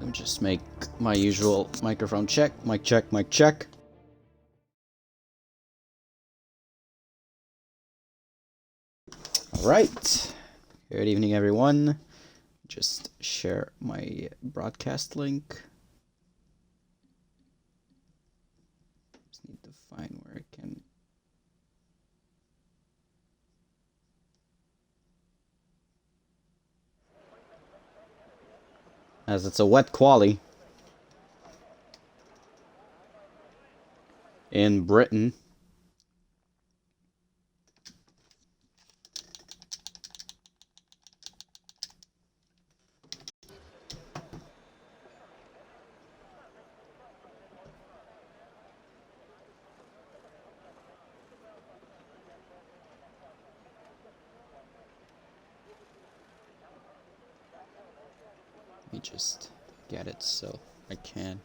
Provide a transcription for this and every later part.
Let me just make my usual microphone check. Mic check, mic check. Alright. Good evening, everyone. Just share my broadcast link. Just need to find where I can. As it's a wet quali in Britain. Let me just get it so I can.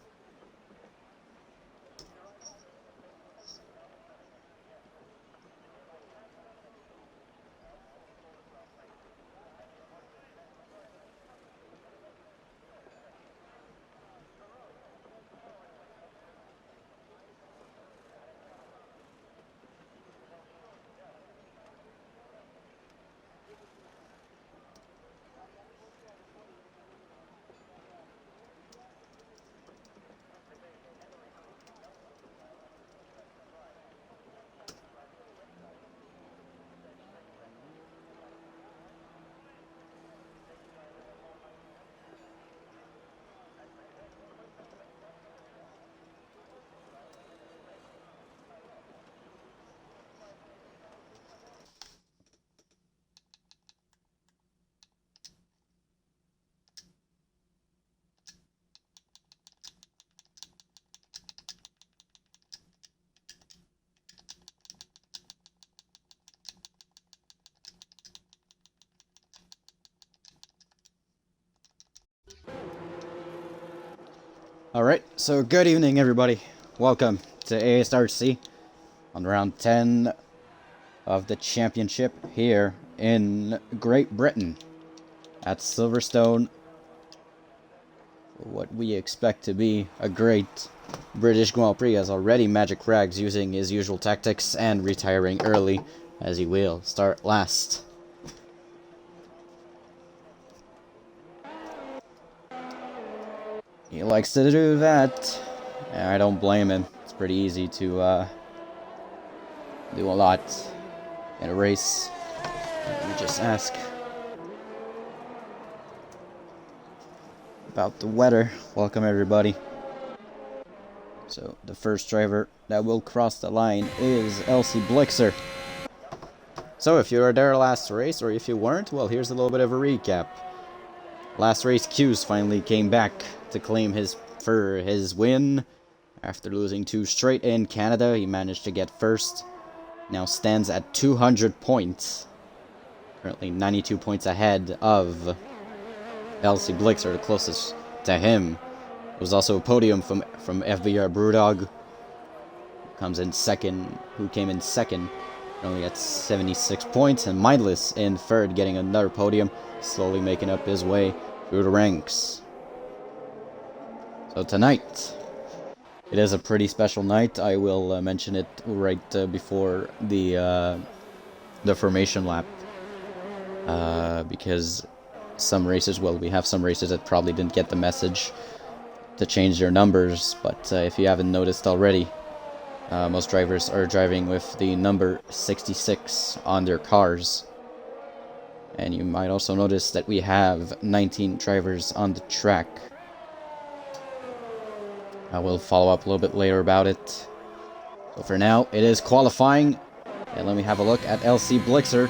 Alright, so good evening, everybody. Welcome to ASRC on round 10 of the championship here in Great Britain at Silverstone. What we expect to be a great British Grand Prix, as already Magic Rags using his usual tactics and retiring early, as he will start last. He likes to do that. And I don't blame him. It's pretty easy to do a lot in a race. Let me just ask about the weather. Welcome, everybody. So the first driver that will cross the line is Elsie Blixer. So if you were there last race, or if you weren't, well, here's a little bit of a recap. Last race, Q's finally came back to claim his win. After losing 2 straight in Canada, he managed to get first. Now stands at 200 points. Currently 92 points ahead of Elsie Blixer, the closest to him. There was also a podium from FBR Brewdog, who came in second, only at 76 points, and Mindless in third, getting another podium, slowly making up his way through the ranks. So tonight, it is a pretty special night. I will mention it right before the formation lap, because some races, well, we have some races that probably didn't get the message to change their numbers, but if you haven't noticed already, most drivers are driving with the number 66 on their cars. And you might also notice that we have 19 drivers on the track. I will follow up a little bit later about it. So for now, it is qualifying. And let me have a look at Elsie Blixer.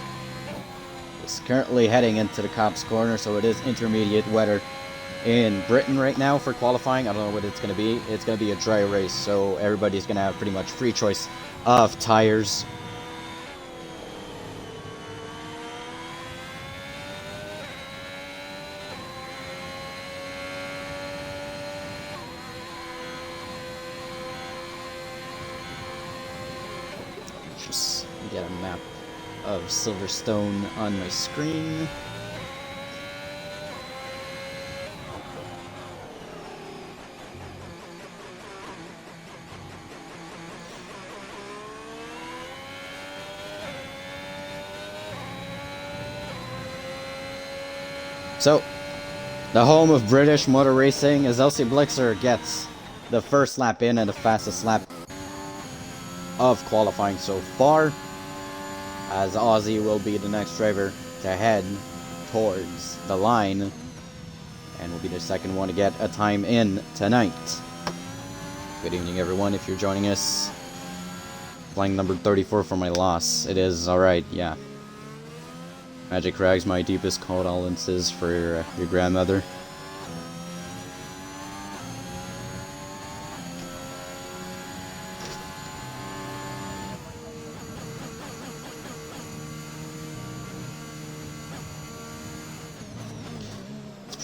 It's currently heading into the Cops Corner, so it is intermediate weather in Britain right now for qualifying. I don't know what it's going to be. It's going to be a dry race, so everybody's going to have pretty much free choice of tires. Just get a map of Silverstone on my screen. So, the home of British motor racing, as LC Blixer gets the first lap in and the fastest lap of qualifying so far, as Aussie will be the next driver to head towards the line and will be the second one to get a time in tonight. Good evening, everyone. If you're joining us, playing number 34 for my loss. It is alright, yeah. Magic Rags, my deepest condolences for your grandmother.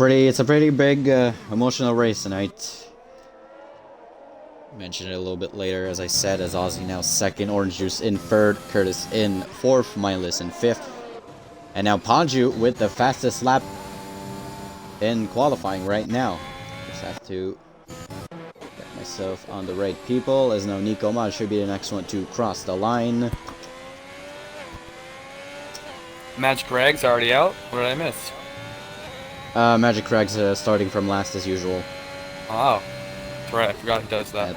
It's a pretty big emotional race tonight. Mention it a little bit later, as I said, as Aussie now second, Orange Juice in third, Curtis in fourth, Mindless in fifth, and now Panju with the fastest lap in qualifying right now. Just have to get myself on the right people, as now Nico Ma should be the next one to cross the line. Magic Rag's already out? What did I miss? Magic Craig's starting from last as usual. Oh, that's right. I forgot he does that.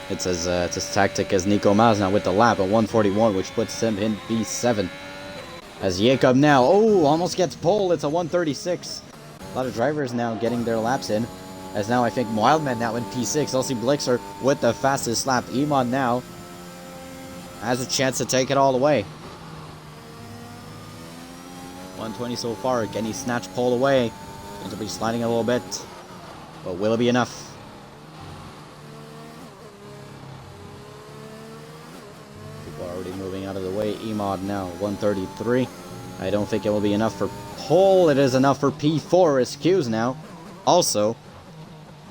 It's his tactic, as Nico Maz now with the lap at 141, which puts him in P7. As Jacob now, almost gets pole. It's a 136. A lot of drivers now getting their laps in. As now I think Wildman now in P6. LC Blixer with the fastest lap. Iman now has a chance to take it all the way. 120 so far. Can he snatch pole away? Seems to be sliding a little bit. But will it be enough? People are already moving out of the way. Emod now 133. I don't think it will be enough for pole. It is enough for P4. His Q's now. Also,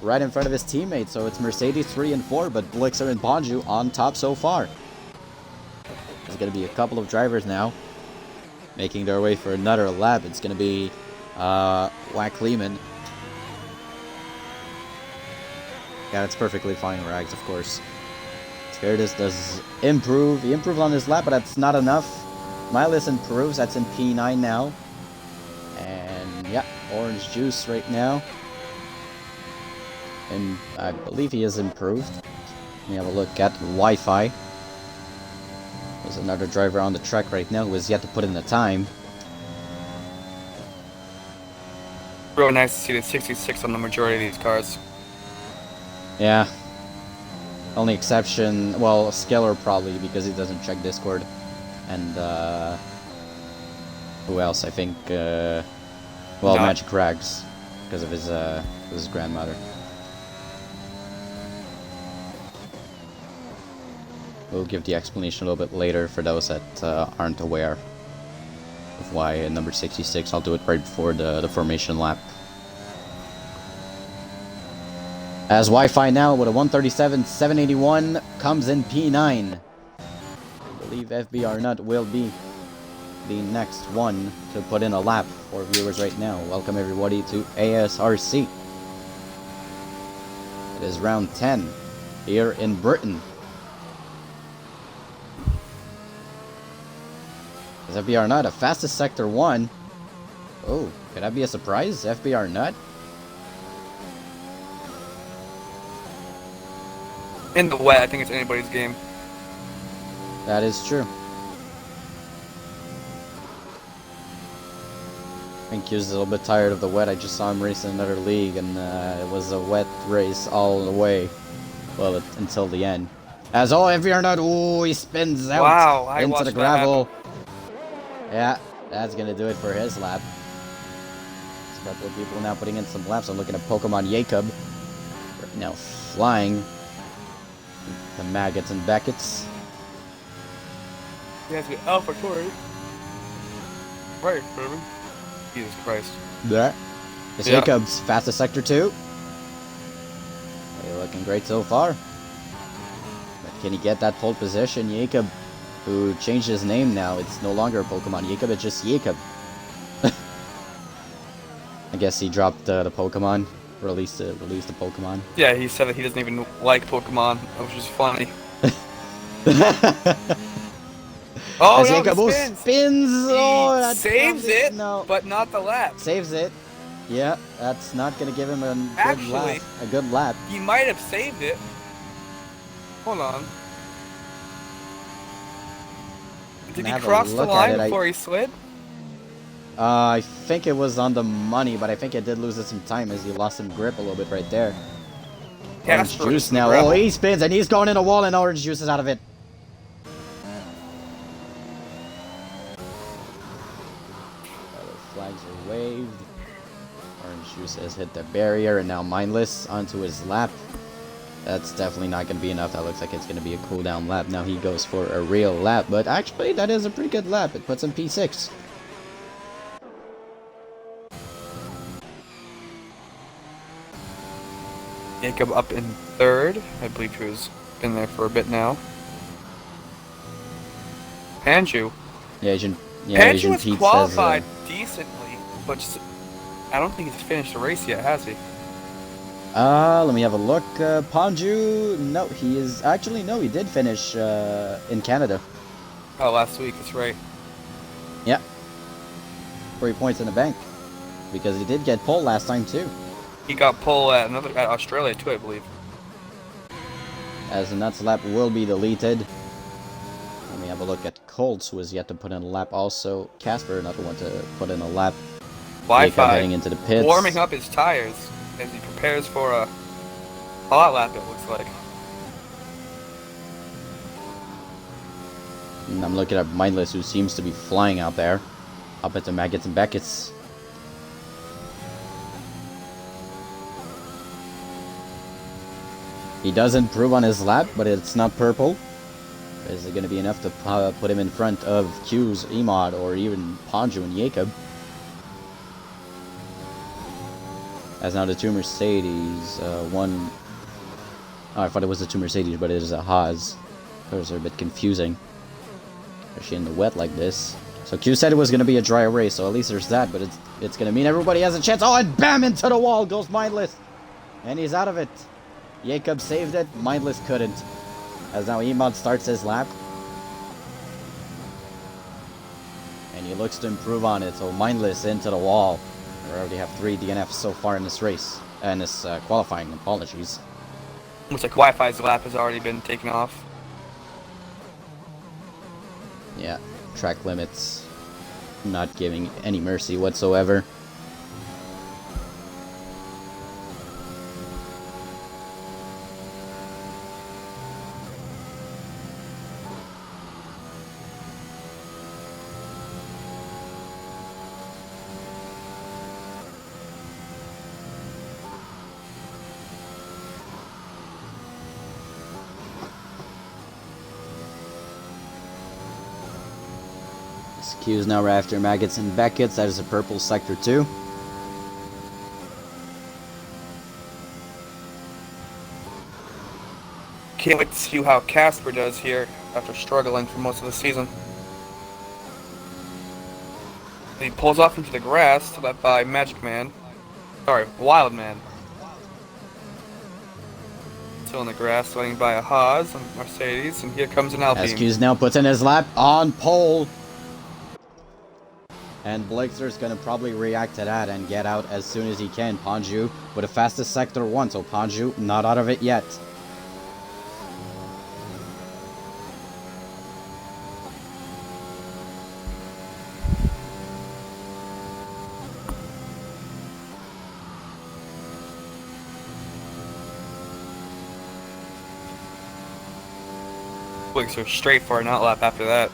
right in front of his teammates. So it's Mercedes 3 and 4. But Blixer and Bonju on top so far. There's going to be a couple of drivers now making their way for another lap. It's going to be Wack Lehman. Yeah, it's perfectly fine, Rags, of course. Curtis does improve. He improved on his lap, but that's not enough. Miles improves. That's in P9 now. And yeah, Orange Juice right now. And I believe he has improved. Let me have a look at Wi-Fi. There's another driver on the track right now who has yet to put in the time. Real nice to see the 66 on the majority of these cars. Yeah. Only exception, well, Skeller probably, because he doesn't check Discord. And, who else? I think, Magic Rags, because of his grandmother. We'll give the explanation a little bit later for those that aren't aware of why number 66. I'll do it right before the formation lap. As Wi-Fi now with a 137.781 comes in P9. I believe FBR Nut will be the next one to put in a lap for viewers right now. Welcome everybody to ASRC. It is round 10 here in Britain. Is FBR Nut a fastest sector 1? Oh, could that be a surprise? FBR Nut? In the wet, I think it's anybody's game. That is true. I think he was a little bit tired of the wet. I just saw him race in another league, and it was a wet race all the way. Well, until the end. As FBR Nut, he spins out into the gravel. Yeah, that's gonna do it for his lap. There's a couple of people now putting in some laps. I'm looking at Pokemon Jacob. Right now flying. The Maggots and Beckets. He has to be Alpha Corey. Right, baby. Jesus Christ. There. It's Jacob's fastest sector 2. They're looking great so far. But can he get that pole position? Jacob, who changed his name now. It's no longer Pokemon Jacob, it's just Jacob. I guess he dropped the Pokemon. Released the Pokemon. Yeah, he said that he doesn't even like Pokemon, which is funny. Oh As no, he Jacobo spins. spins. Oh, He that's saves probably, it, no. but not the lap. Saves it. Yeah, that's not gonna give him a good Actually, lap. A good lap. he might have saved it. Hold on. Did he Have a cross the look at line it. before he slid? I think it was on the money, but I think it did lose it some time as he lost some grip a little bit right there. Orange Casper juice is the now. rebel. Oh, he spins and he's going in a wall and orange juice is out of it. Other flags are waved. Orange juice has hit the barrier and now mindless onto his lap. That's definitely not going to be enough. That looks like it's going to be a cooldown lap. Now he goes for a real lap, but actually that is a pretty good lap. It puts him P6. Jacob up in third. I believe he was been there for a bit now. Panju. Yeah, Asian Panju has Pete qualified says, decently, but just, I don't think he's finished the race yet, has he? let me have a look. Panju, no, he is actually no, he did finish in Canada. Oh, last week, that's right. Yeah, 3 points in the bank because he did get pole last time too. He got pole at Australia too, I believe. As the nuts lap will be deleted. Let me have a look at Colts, who has yet to put in a lap. Also, Casper, another one to put in a lap. Wi-Fi heading into the pits. warming up his tires as he prepares for a hot lap, it looks like. And I'm looking at Mindless, who seems to be flying out there. Up at the Maggots and Beckett's. He does improve on his lap, but it's not purple. Is it going to be enough to put him in front of Q's, Emod, or even Panju and Jacob? As now the two Mercedes, one... Oh, I thought it was the two Mercedes, but it is a Haas. Those are a bit confusing. Especially in the wet like this. So Q said it was going to be a dry race, so at least there's that, but it's going to mean everybody has a chance. Oh, and bam! Into the wall goes Mindless! And he's out of it. Jacob saved it, Mindless couldn't. As now Emod starts his lap. And he looks to improve on it, so Mindless into the wall. We already have 3 DNFs so far in this race. And this qualifying, apologies. Looks like Wi-Fi's lap has already been taken off. Yeah, track limits not giving any mercy whatsoever. Q's now after Maggots and Beckett's. That is a purple sector 2. Can't wait to see how Casper does here after struggling for most of the season. He pulls off into the grass, led by Magic Man. Sorry, Wild Man. Still in the grass, waiting by a Haas and Mercedes, and here comes an Alpine. As Q's now puts in his lap on pole. And Blixer's going to probably react to that and get out as soon as he can. Panju with the fastest sector 1, so Panju not out of it yet. Blixer straight for an outlap after that.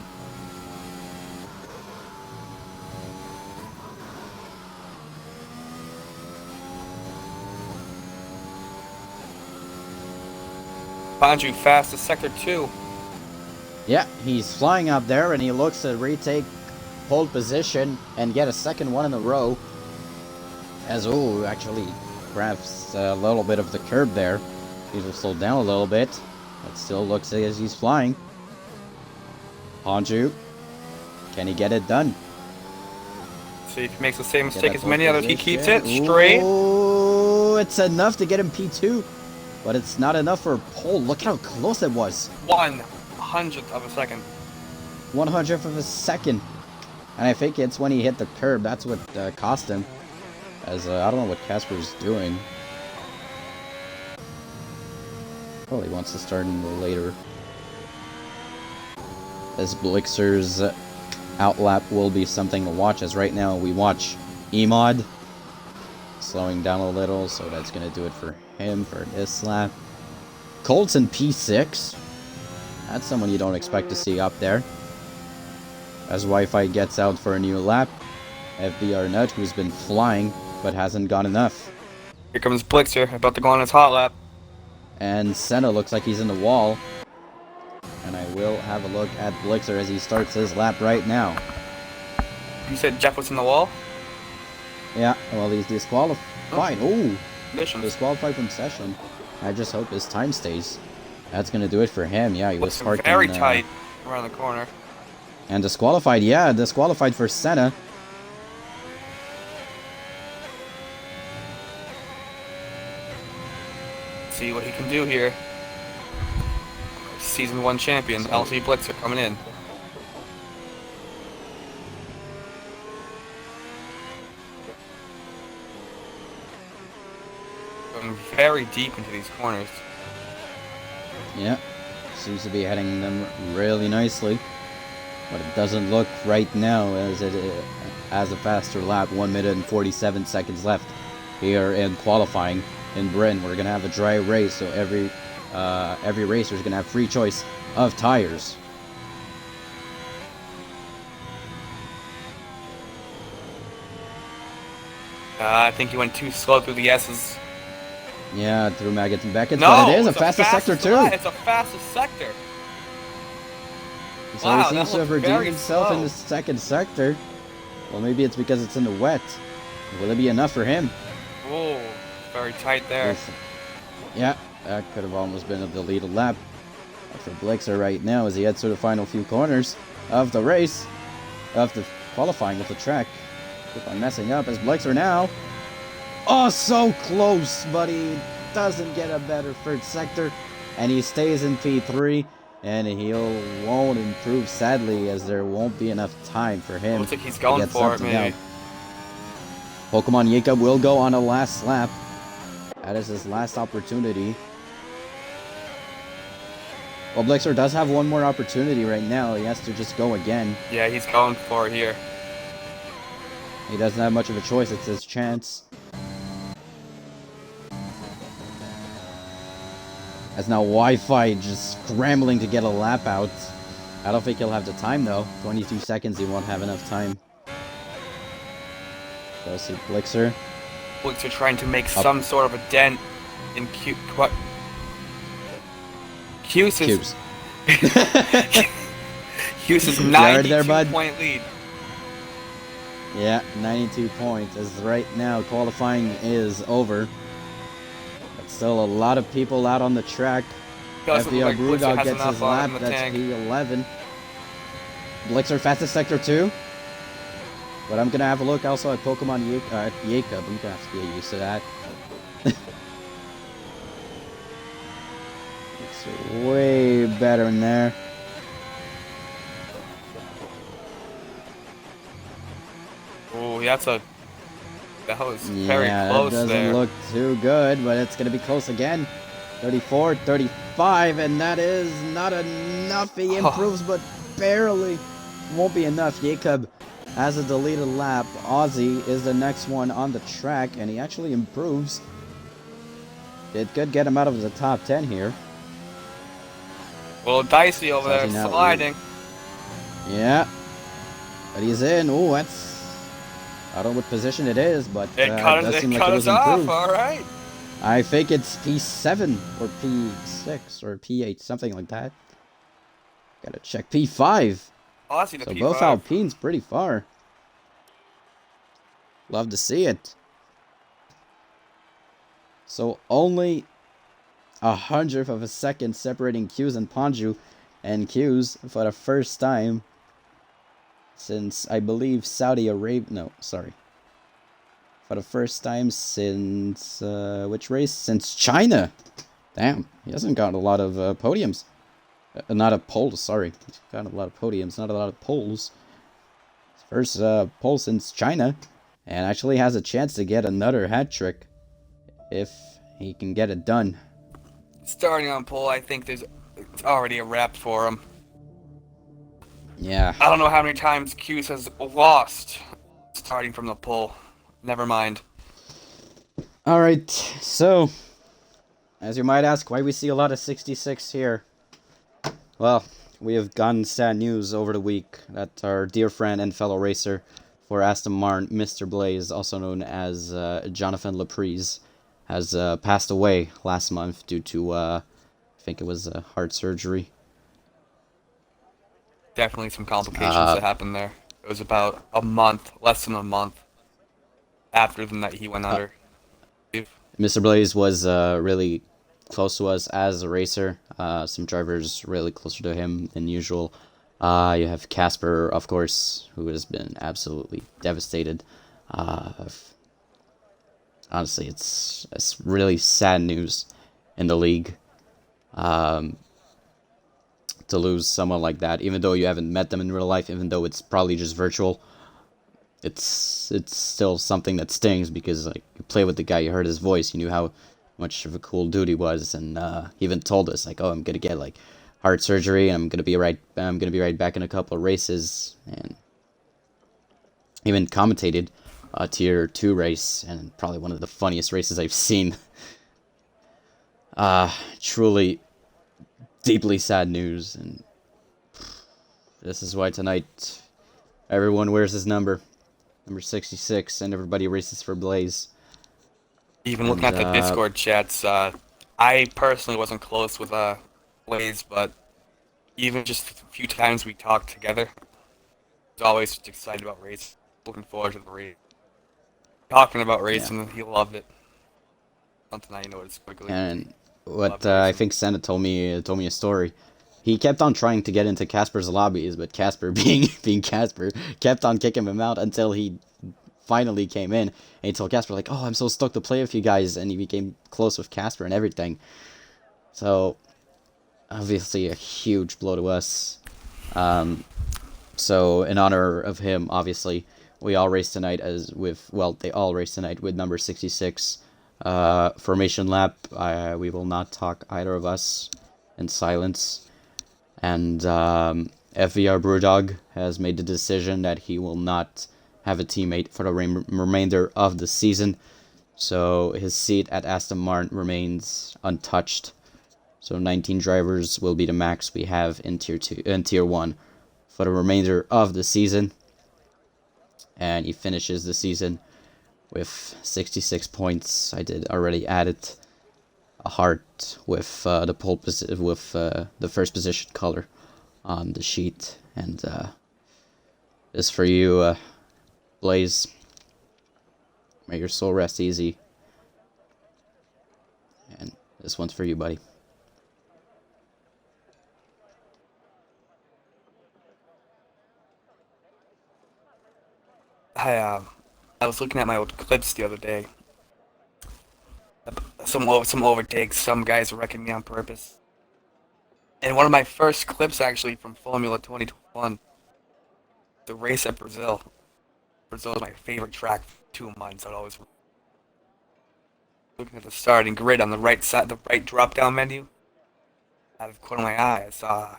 Panju fast to sector 2. Yeah, he's flying out there and he looks to retake pole position and get a second one in a row. As, oh, actually grabs a little bit of the curb there. He will slow down a little bit, but still looks as he's flying. Panju, can he get it done? See if he makes the same mistake as many others. He keeps it straight. Oh, it's enough to get him P2. But it's not enough for a pole. Look at how close it was. 1/100th of a second. 100th of a second. And I think it's when he hit the curb. That's what cost him. As I don't know what Casper's doing. Oh, he wants to start in the later. As Blixer's outlap will be something to watch. As right now we watch Emod slowing down a little. So that's going to do it for him for this lap. Colton P6. That's someone you don't expect to see up there. As Wi-Fi gets out for a new lap. FBR Nut, who's been flying, but hasn't got enough. Here comes Blixer, about to go on his hot lap. And Senna looks like he's in the wall. And I will have a look at Blixer as he starts his lap right now. You said Jeff was in the wall? Yeah, well, he's disqualified. Oh, disqualified from session. I just hope his time stays. That's going to do it for him. Yeah, he was parked very tight around the corner. And disqualified, yeah, disqualified for Senna. See what he can do here. Season 1 champion, LC Blixer coming in. Going very deep into these corners. Yeah, seems to be heading them really nicely. But it doesn't look right now as it has a faster lap. 1 minute and 47 seconds left here in qualifying in Britain. We're gonna have a dry race, so every racer is gonna have free choice of tires. I think he went too slow through the S's. Yeah, through Maggots and Beckett's, No, but it is a fastest sector too. It's a fastest sector. So wow, he seems to have redeemed himself in the second sector. Well, maybe it's because it's in the wet. Will it be enough for him? Oh, very tight there. Yeah, that could have almost been a deleted lap. But for Blixer right now as he heads through the final few corners of the race, of the qualifying of the track. Keep on messing up as Blixer now. Oh, so close, but he doesn't get a better third sector. And he stays in P3. And he won't improve, sadly, as there won't be enough time for him. Looks like he's going for it, maybe. Pokemon Jacob will go on a last lap. That is his last opportunity. Well, Blixer does have one more opportunity right now. He has to just go again. Yeah, he's going for it here. He doesn't have much of a choice. It's his chance. As now Wi-Fi just scrambling to get a lap out. I don't think he'll have the time though. 22 seconds, he won't have enough time. Go see Blixer. Blixer trying to make some sort of a dent in Q. What? Q's is 92-point lead. Yeah, 92 points. As right now qualifying is over. Still a lot of people out on the track. FBR Brewdog gets his lap. That's P11. Blixer fastest sector 2. But I'm gonna have a look also at Pokemon Jacob. I'm gonna have to get used to that. It's way better in there. Oh, that was very close there. That doesn't look too good, but it's going to be close again. 34, 35, and that is not enough. He improves, but barely. Won't be enough. Jacob has a deleted lap. Ozzy is the next one on the track, and he actually improves. It could get him out of the top 10 here. Well, Dicey over there sliding. Yeah. But he's in. Oh, that's... I don't know what position it is, but it does seem like it was improved. All right. I think it's P7 or P6 or P8, something like that. Gotta check P5. Oh, I see the so P5. Both Alpines pretty far. Love to see it. So only 100th of a second separating Q's and Ponju, and Q's for the first time since, I believe, Saudi Arabia. No, sorry. For the first time since, which race? Since China. Damn, he hasn't got a lot of podiums. Not a pole, sorry. He's got a lot of podiums, not a lot of poles. First pole since China, and actually has a chance to get another hat trick if he can get it done. Starting on pole, I think it's already a wrap for him. Yeah. I don't know how many times Q's has lost starting from the pole. Never mind. Alright, so, as you might ask, why we see a lot of 66 here? Well, we have gotten sad news over the week that our dear friend and fellow racer for Aston Martin, Mr. Blaze, also known as Jonathan Laprise, has passed away last month due to, I think it was heart surgery. Definitely some complications that happened there. It was about a month, less than a month, after the night he went under. Mr. Blaze was really close to us as a racer. Some drivers really closer to him than usual. You have Casper, of course, who has been absolutely devastated. Honestly, it's really sad news in the league. To lose someone like that, even though you haven't met them in real life, even though it's probably just virtual, it's still something that stings because like you play with the guy, you heard his voice, you knew how much of a cool dude he was, and he even told us like, oh, I'm gonna get like heart surgery, and I'm gonna be right back in a couple of races, and even commentated a tier 2 race, and probably one of the funniest races I've seen. Truly deeply sad news, and this is why tonight everyone wears his number 66, and everybody races for Blaze. Even looking at the Discord chats, I personally wasn't close with Blaze, but even just a few times we talked together, I was always just excited about race, looking forward to the race. Talking about racing, yeah. He loved it. Something I noticed quickly. And what I think Senna told me a story. He kept on trying to get into Casper's lobbies, but Casper, being Casper, kept on kicking him out until he finally came in. And he told Casper like, "Oh, I'm so stoked to play with you guys," and he became close with Casper and everything. So obviously a huge blow to us. So in honor of him, obviously, we all race tonight they all race tonight with number 66. Formation lap, we will not talk, either of us, in silence. And FVR Brewdog has made the decision that he will not have a teammate for the remainder of the season. So his seat at Aston Martin remains untouched. So 19 drivers will be the max we have in tier 1 for the remainder of the season. And he finishes the season with 66 points. I did already add it. A heart with the the first position color on the sheet, and this for you, Blaze. May your soul rest easy. And this one's for you, buddy. I was looking at my old clips the other day. Some overtakes, some guys wrecking me on purpose. And one of my first clips actually from Formula 2021, the race at Brazil. Brazil is my favorite track for 2 months. I'd always looking at the starting grid on the right side, the right drop-down menu. Out of the corner of my eye, I saw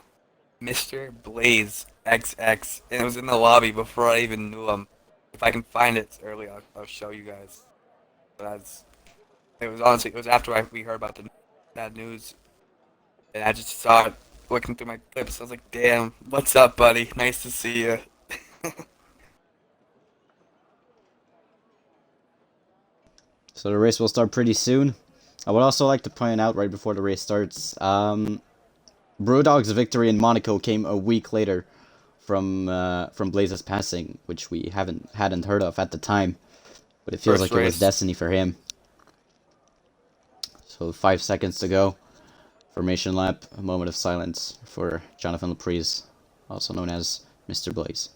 Mr. Blaze XX, and it was in the lobby before I even knew him. If I can find it early, I'll show you guys. But it was after we heard about the bad news, and I just saw it looking through my clips. I was like, "Damn, what's up, buddy? Nice to see you." So the race will start pretty soon. I would also like to point out right before the race starts, Brewdog's victory in Monaco came a week later from Blaze's passing, which we hadn't heard of at the time, but it feels like it was destiny for him. So 5 seconds to go. Formation lap, a moment of silence for Jonathan Laprise, also known as Mr. Blaze.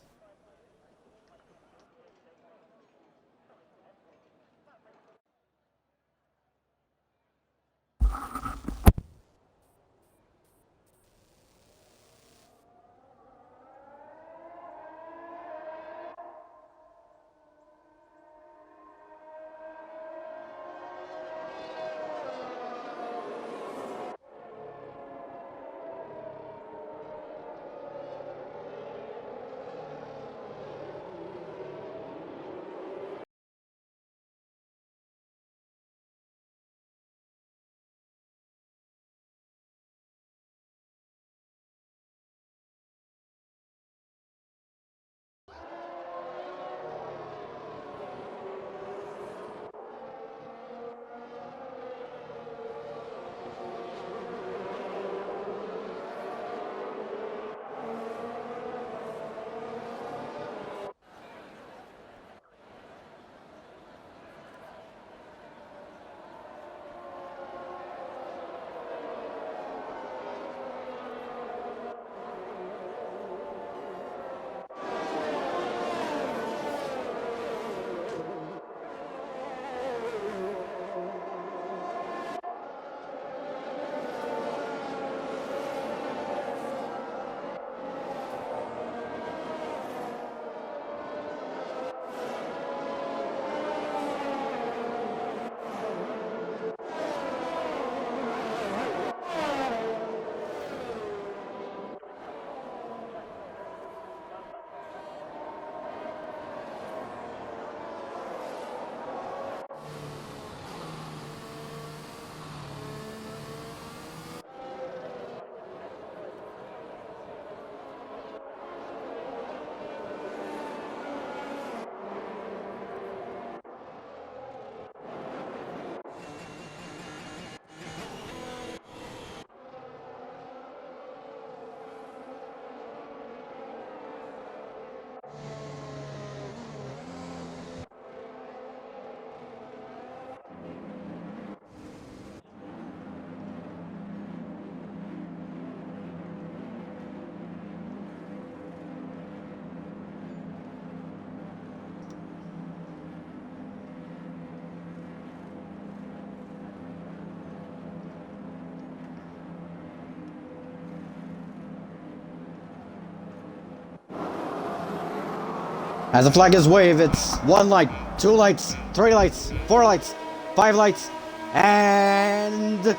As the flag is waved, it's 1 light, 2 lights, 3 lights, 4 lights, 5 lights, and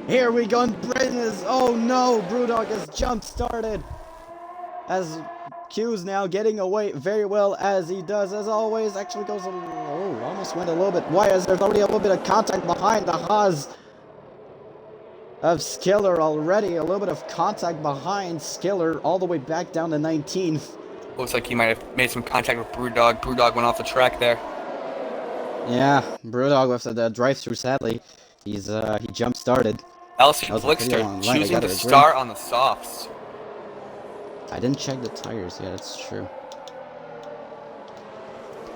here we go in business. Oh no, Brewdog has jump started. As Q's now getting away very well as he does, as always. Actually goes almost went a little bit wide as there's already a little bit of contact behind the Haas of Skiller already. A little bit of contact behind Skiller all the way back down to 19th. Looks like he might have made some contact with Brewdog. Brewdog went off the track there. Yeah, Brewdog with the drive-through, sadly. He jump started. LC Blixter choosing to start on the softs. I didn't check the tires. Yeah, that's true.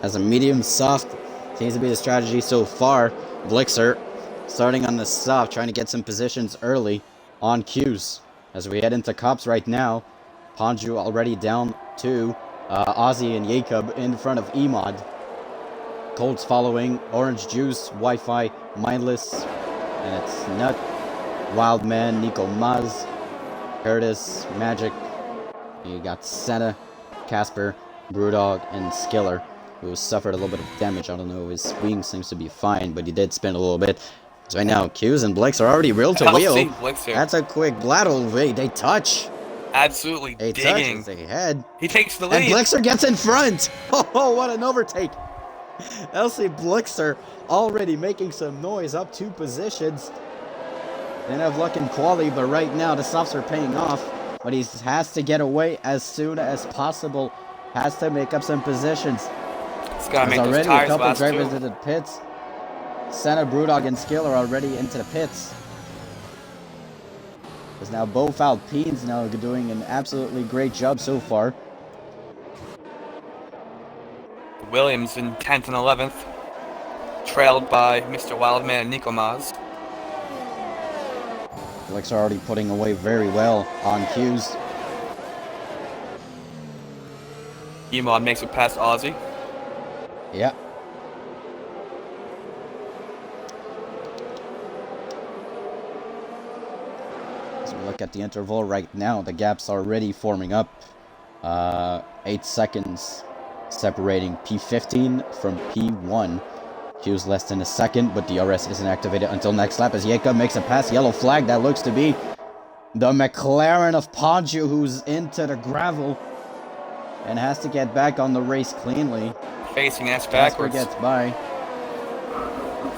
As a medium soft seems to be the strategy so far. Blixer starting on the soft, trying to get some positions early on Q's. As we head into Cops right now, Ponju already down to Ozzy and Jacob in front of Emod. Colts following, Orange Juice, Wi-Fi, Mindless, and it's Nut, Wildman, Nico Maz, Curtis, Magic. You got Senna, Casper, Brewdog, and Skiller, who suffered a little bit of damage. I don't know, his wing seems to be fine, but he did spin a little bit. So right now, Q's and Blix are already wheel to wheel. That's a quick battle. Wait, they touch. Absolutely they digging. Touch as they head. He takes the lead. And Blixer gets in front. Oh, what an overtake. LC Blixer already making some noise, up 2 positions. Didn't have luck in quali, but right now the softs are paying off. But he has to get away as soon as possible. Has to make up some positions. He's got to make those tires already a couple drivers into the pits. Senna, Brewdog, and Skill are already into the pits. There's now both Alpines now doing an absolutely great job so far. Williams in 10th and 11th, trailed by Mr. Wildman and Nico Maz. Felix are already putting away very well on Q's. Emod makes it past Aussie. Yeah. As we look at the interval right now, the gap's already forming up. 8 seconds separating P15 from P1. Q's less than a second, but DRS isn't activated until next lap as Jacob makes a pass. Yellow flag, that looks to be the McLaren of Ponju, who's into the gravel and has to get back on the race cleanly. Facing S backwards. Casper gets by.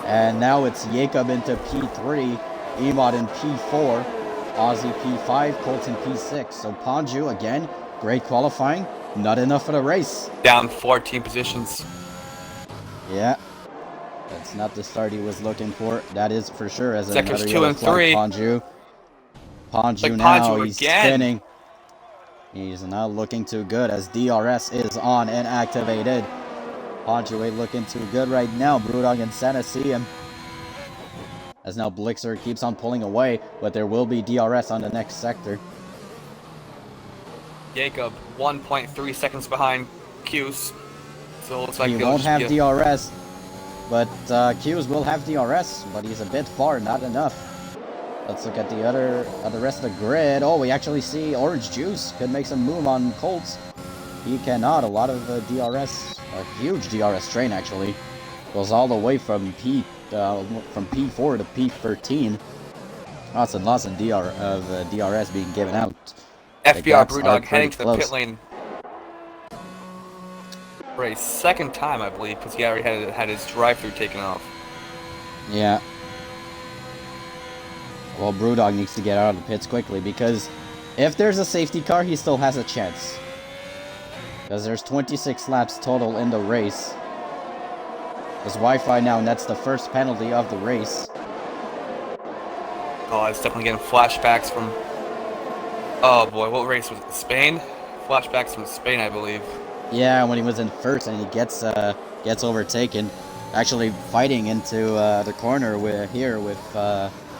And now it's Jacob into P3, Emod in P4, Ozzy P5, Colton P6. So Ponju, again, great qualifying, not enough for the race. Down 14 positions. Yeah. That's not the start he was looking for. That is for sure. As sectors 2 and 3. Ponju like now, Ponju he's again. spinning. He's not looking too good as DRS is on and activated. Ponju ain't looking too good right now. Brewdog and Senna see him. As now Blixer keeps on pulling away, but there will be DRS on the next sector. Jacob 1.3 seconds behind Q's. So it looks like he won't have DRS. But Q's will have DRS, but he's a bit far, not enough. Let's look at the rest of the grid. Oh, we actually see Orange Juice could make some move on Colts. He cannot. A lot of DRS, a huge DRS train actually, goes all the way from P4 to P13. Lots and lots of DRS being given out. FBR Brewdog heading to the pit lane for a second time, I believe, because he already had his drive-through taken off. Yeah. Well, Brewdog needs to get out of the pits quickly, because if there's a safety car, he still has a chance. Because there's 26 laps total in the race. There's Wi-Fi now, and that's the first penalty of the race. Oh, it's definitely getting flashbacks from... Oh boy, what race was it? Spain? Flashbacks from Spain, I believe. Yeah, when he was in first and he gets overtaken. Actually fighting into the corner with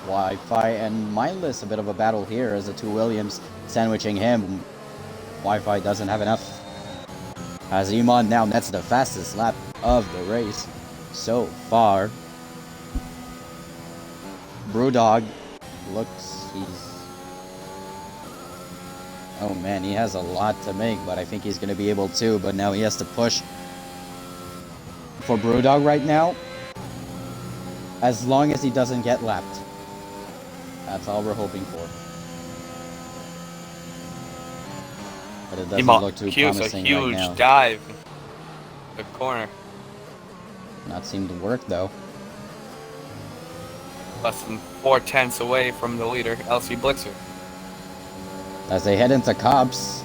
Wi-Fi and Mindless. A bit of a battle here as the two Williams sandwiching him. Wi-Fi doesn't have enough. As Emon now nets the fastest lap of the race so far. Brewdog looks, he's Oh man, he has a lot to make, but I think he's going to be able to. But now he has to push for Brewdog right now. As long as he doesn't get lapped. That's all we're hoping for. But it doesn't look too promising right now. A huge dive. The corner. Not seem to work though. Less than 4/10 away from the leader, LC Blixer. As they head into Cops.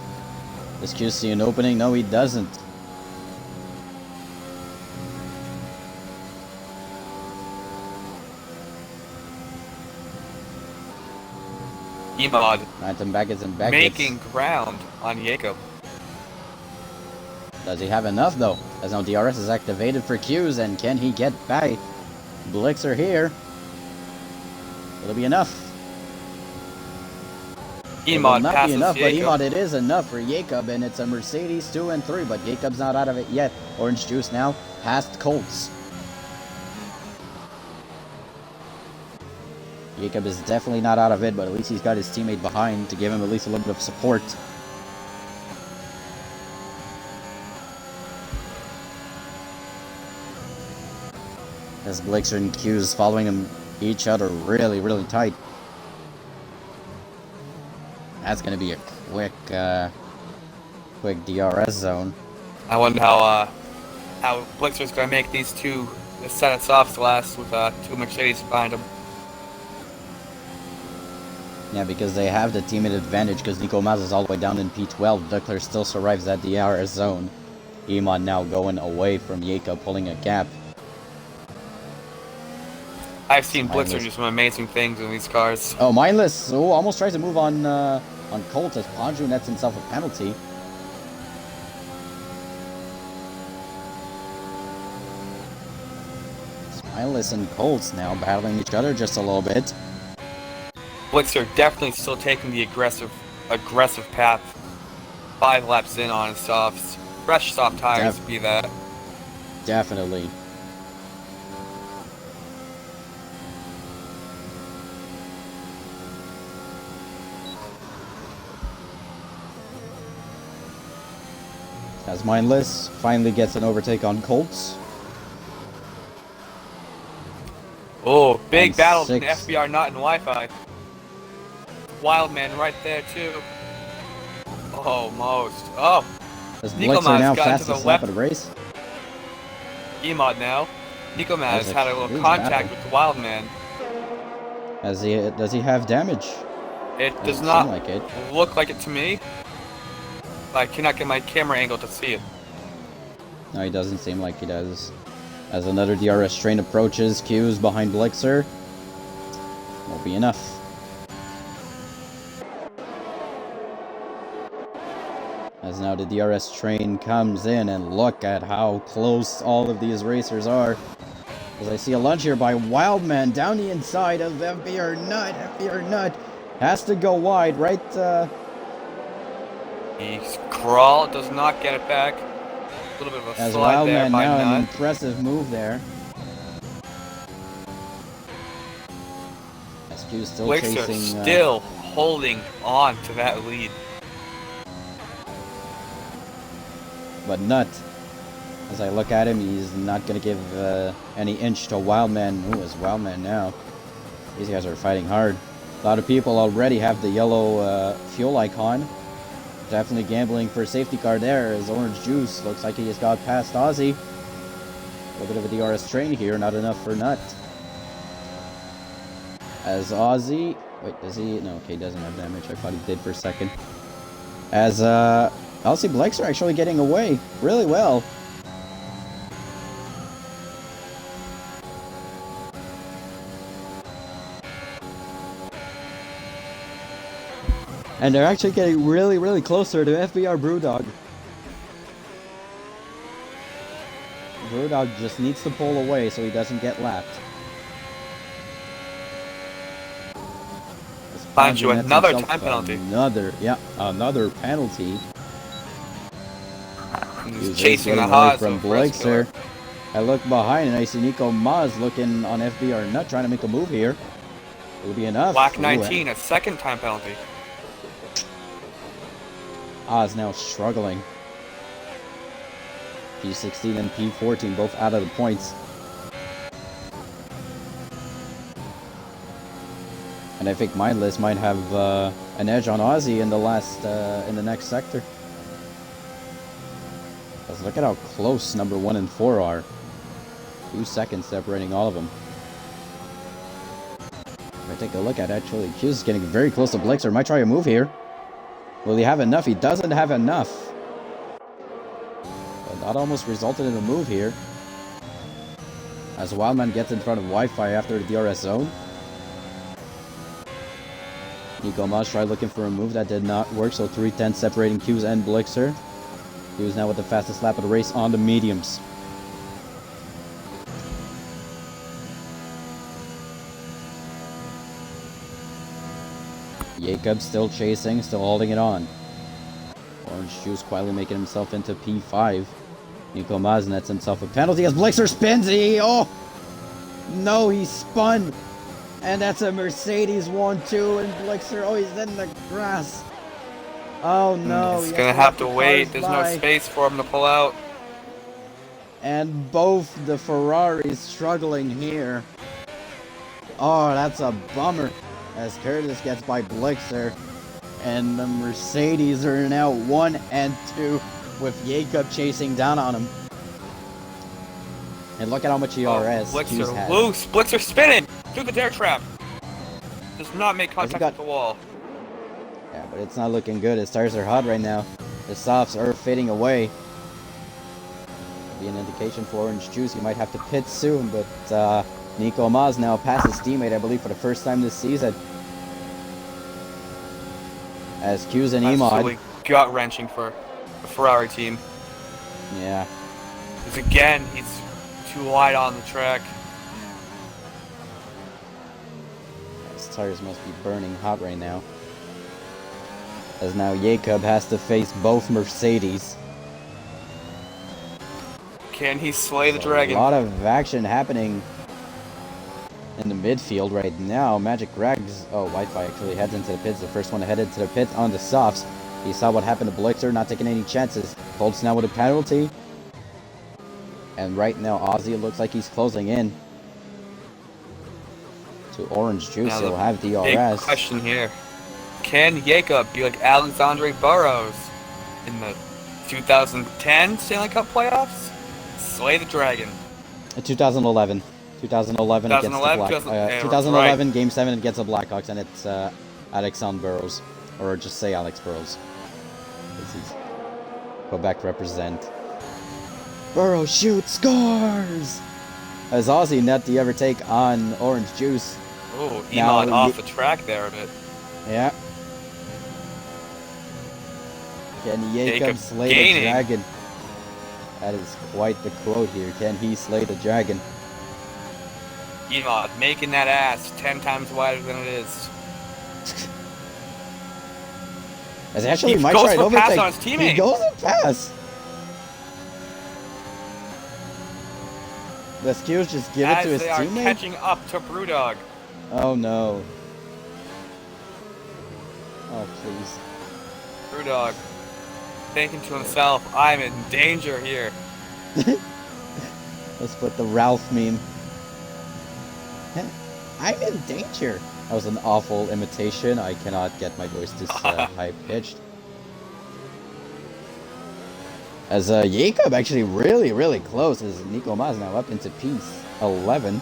Does Q see an opening? No, he doesn't. Emod Phantom Beckett and Beckett. making ground on Jacob. Does he have enough though? As now DRS is activated for Q's, and can he get by Blixer here? It'll be enough. It will not be enough, but Emod, it is enough for Jacob, and it's a Mercedes 2 and 3, but Jacob's not out of it yet. Orange Juice now past Colts. Jacob is definitely not out of it, but at least he's got his teammate behind to give him at least a little bit of support. As Blixer and Q's following him each other really, really tight. That's gonna be a quick DRS zone. I wonder how Blixer's gonna make these two set of softs last with two Mercedes behind him. Yeah, because they have the teammate advantage because Nico Maz is all the way down in P12. Duckler still survives that DRS zone. Emon now going away from Jacob, pulling a gap. I've seen Blixer do some amazing things in these cars. Oh, Mindless! Oh, almost tries to move on Colt as Ponju nets himself a penalty. Mindless and Colts now battling each other just a little bit. Blixer definitely still taking the aggressive path. 5 laps in on his softs. Fresh soft tires be that. Definitely. As Mindless finally gets an overtake on Colts. Oh, big battle in the FBR not in Wi-Fi. Wildman right there too. Almost. Oh. As Blixer now fastest lap of the race. Emod now. Nico Maz had a little contact with the Wildman. Does he have damage? It does not look like it to me. I cannot get my camera angle to see it. No, he doesn't seem like he does. As another DRS train approaches, Q's behind Blixer. Won't be enough. As now the DRS train comes in, and look at how close all of these racers are. As I see a lunge here by Wildman down the inside of FBR Nut. FBR Nut has to go wide, right? He crawl, does not get it back. A little bit of a slide there by Nut. An impressive move there. SQ still Blixer chasing. Still holding on to that lead. But Nut, as I look at him, he's not going to give any inch to Wildman. Ooh, it's Wildman now. These guys are fighting hard. A lot of people already have the yellow fuel icon. Definitely gambling for a safety car there, as Orange Juice looks like he just got past Ozzy. A little bit of a DRS train here, not enough for Nut. As Ozzy... Wait, does he... No, okay, he doesn't have damage. I thought he did for a second. As LC Blixer actually getting away really well. And they're actually getting really, really closer to FBR Brewdog. Brewdog just needs to pull away so he doesn't get lapped. Find you another time penalty. Another penalty. He's chasing the Haas from Blixer. I look behind and I see Nico Maz looking on FBR Nut trying to make a move here. It'll be enough. Black 19, a second time penalty. Oz now struggling. P16 and P14 both out of the points. And I think Mindless might have an edge on Ozzy in the next sector. Let's look at how close number 1 and 4 are. 2 seconds separating all of them. If I take a look at actually, Q's getting very close to Blixer. Might try a move here. Will he have enough? He doesn't have enough. But that almost resulted in a move here. As Wildman gets in front of Wi-Fi after the DRS zone. Nico Maz tried looking for a move that did not work, so 310 separating Q's and Blixer. Q's now with the fastest lap of the race on the mediums. Jacob still chasing, still holding it on. Orange Juice quietly making himself into P5. Nico Maz nets himself a penalty as Blixer spins. Oh! No, he spun! And that's a Mercedes 1-2, and Blixer, oh, he's in the grass. Oh no. He's gonna have to wait. There's no space for him to pull out. And both the Ferraris struggling here. Oh, that's a bummer. As Curtis gets by Blixer. And the Mercedes are now 1 and 2 with Jacob chasing down on him. And look at how much ERS Blixer loose. Blixer spinning through the dare trap. Does not make contact with the wall. Yeah, but it's not looking good. His tires are hot right now. The softs are fading away. Be an indication for Orange Juice. He might have to pit soon, but Nico Maz now passes his teammate, I believe, for the first time this season. As Q's and Emod. Absolutely gut-wrenching for the Ferrari team. Yeah. Because again, he's too wide on the track. His tires must be burning hot right now. As now Jacob has to face both Mercedes. Can he slay the dragon? A lot of action happening in the midfield right now. Magic Rags, Wi-Fi actually heads into the pits. The first one to head into the pit on the softs. He saw what happened to Blixer, not taking any chances. Colts now with a penalty. And right now Ozzy, it looks like he's closing in to Orange Juice. Now He'll have DRS. Big question here. Can Jacob be like Alexandre Burrows in the 2010 Stanley Cup playoffs? Slay the dragon. 2011. 2011 against the Black. 2011 right. Game 7 against the Blackhawks, and it's Alexandre Burrows, or just say Alex Burrows. He's Quebec represent. Burrows shoots, scores! As Ozzy net the overtake on Orange Juice. Oh, Emod off the track there a bit. Yeah. Can Jacob slay the dragon? That is quite the quote here. Can he slay the dragon? Emod making that ass 10 times wider than it is. As actually he might try to overtake. On his teammate. He goes and pass. The skills just give it to his teammate. As they are catching up to Brewdog. Oh no. Oh please. Brewdog thinking to himself, I'm in danger here. Let's put the Ralph meme. I'm in danger. That was an awful imitation. I cannot get my voice this high-pitched. As Jacob actually really close as Nico Maz now up into P11.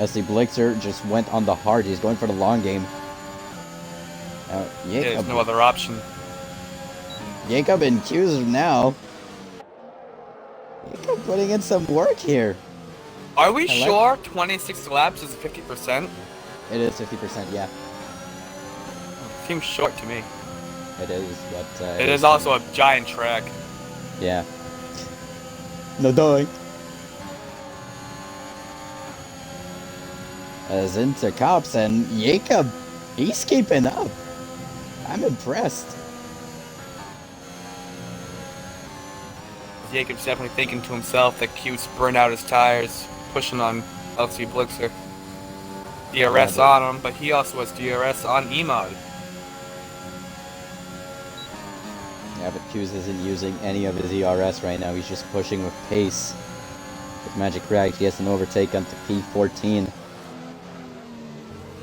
SC Blixer just went on the hard. He's going for the long game. Jacob, there's no other option. Jacob and Q's now. Jacob putting in some work here. Are we sure 26 laps is 50%? It is 50%, yeah. Seems short to me. It is, but... it is also a giant track. Yeah. No dying. As into cops, and Jacob, he's keeping up. I'm impressed. Jacob's definitely thinking to himself that Q's burned out his tires, pushing on LC Blixer. DRS on him, but he also has DRS on Emod. Yeah, but Q's isn't using any of his ERS right now. He's just pushing with pace. With Magic Rag, he gets an overtake onto P14.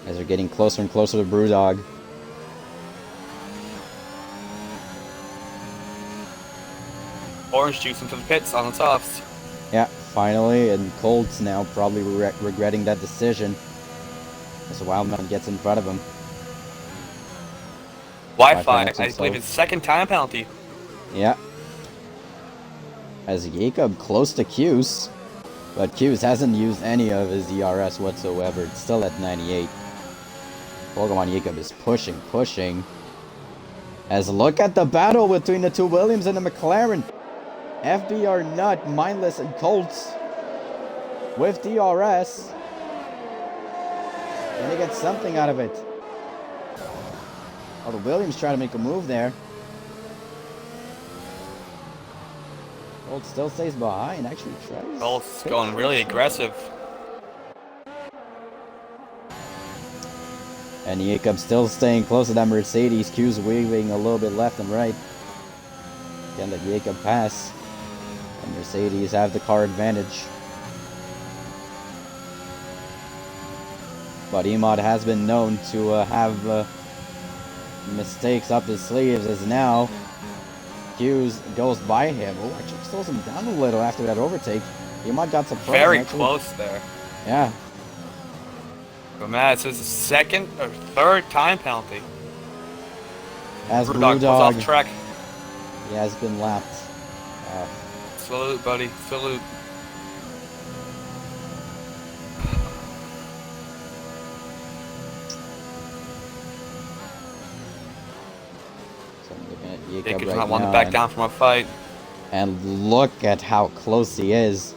As they're getting closer and closer to Brewdog. Orange juice into the pits on the softs. Yeah, finally, and Colt's now probably regretting that decision. As Wildman gets in front of him. Wi-Fi, I believe it's second time penalty. Yeah. As Jacob close to Q's. But Q's hasn't used any of his ERS whatsoever. It's still at 98. Pokemon Jacob is pushing. As look at the battle between the two Williams and the McLaren. FBR Nut, Mindless, and Colts. With DRS. And they get something out of it. Oh, the Williams try to make a move there. Colt still stays behind. Actually tries. Colt's going really aggressive. And Jacob still staying close to that Mercedes. Q's weaving a little bit left and right. Can let Jacob pass. And Mercedes have the car advantage. But Emod has been known to have mistakes up his sleeves, as now Q's goes by him. Oh, actually slows him down a little after that overtake. Emod got surprised. Very close there. Yeah. But man, it's his second or third time penalty. As Brewdog goes off track. He has been lapped. Salute, buddy. Salute. So I'm looking at Jacob's right not wanting now, to back down from a fight. And look at how close he is.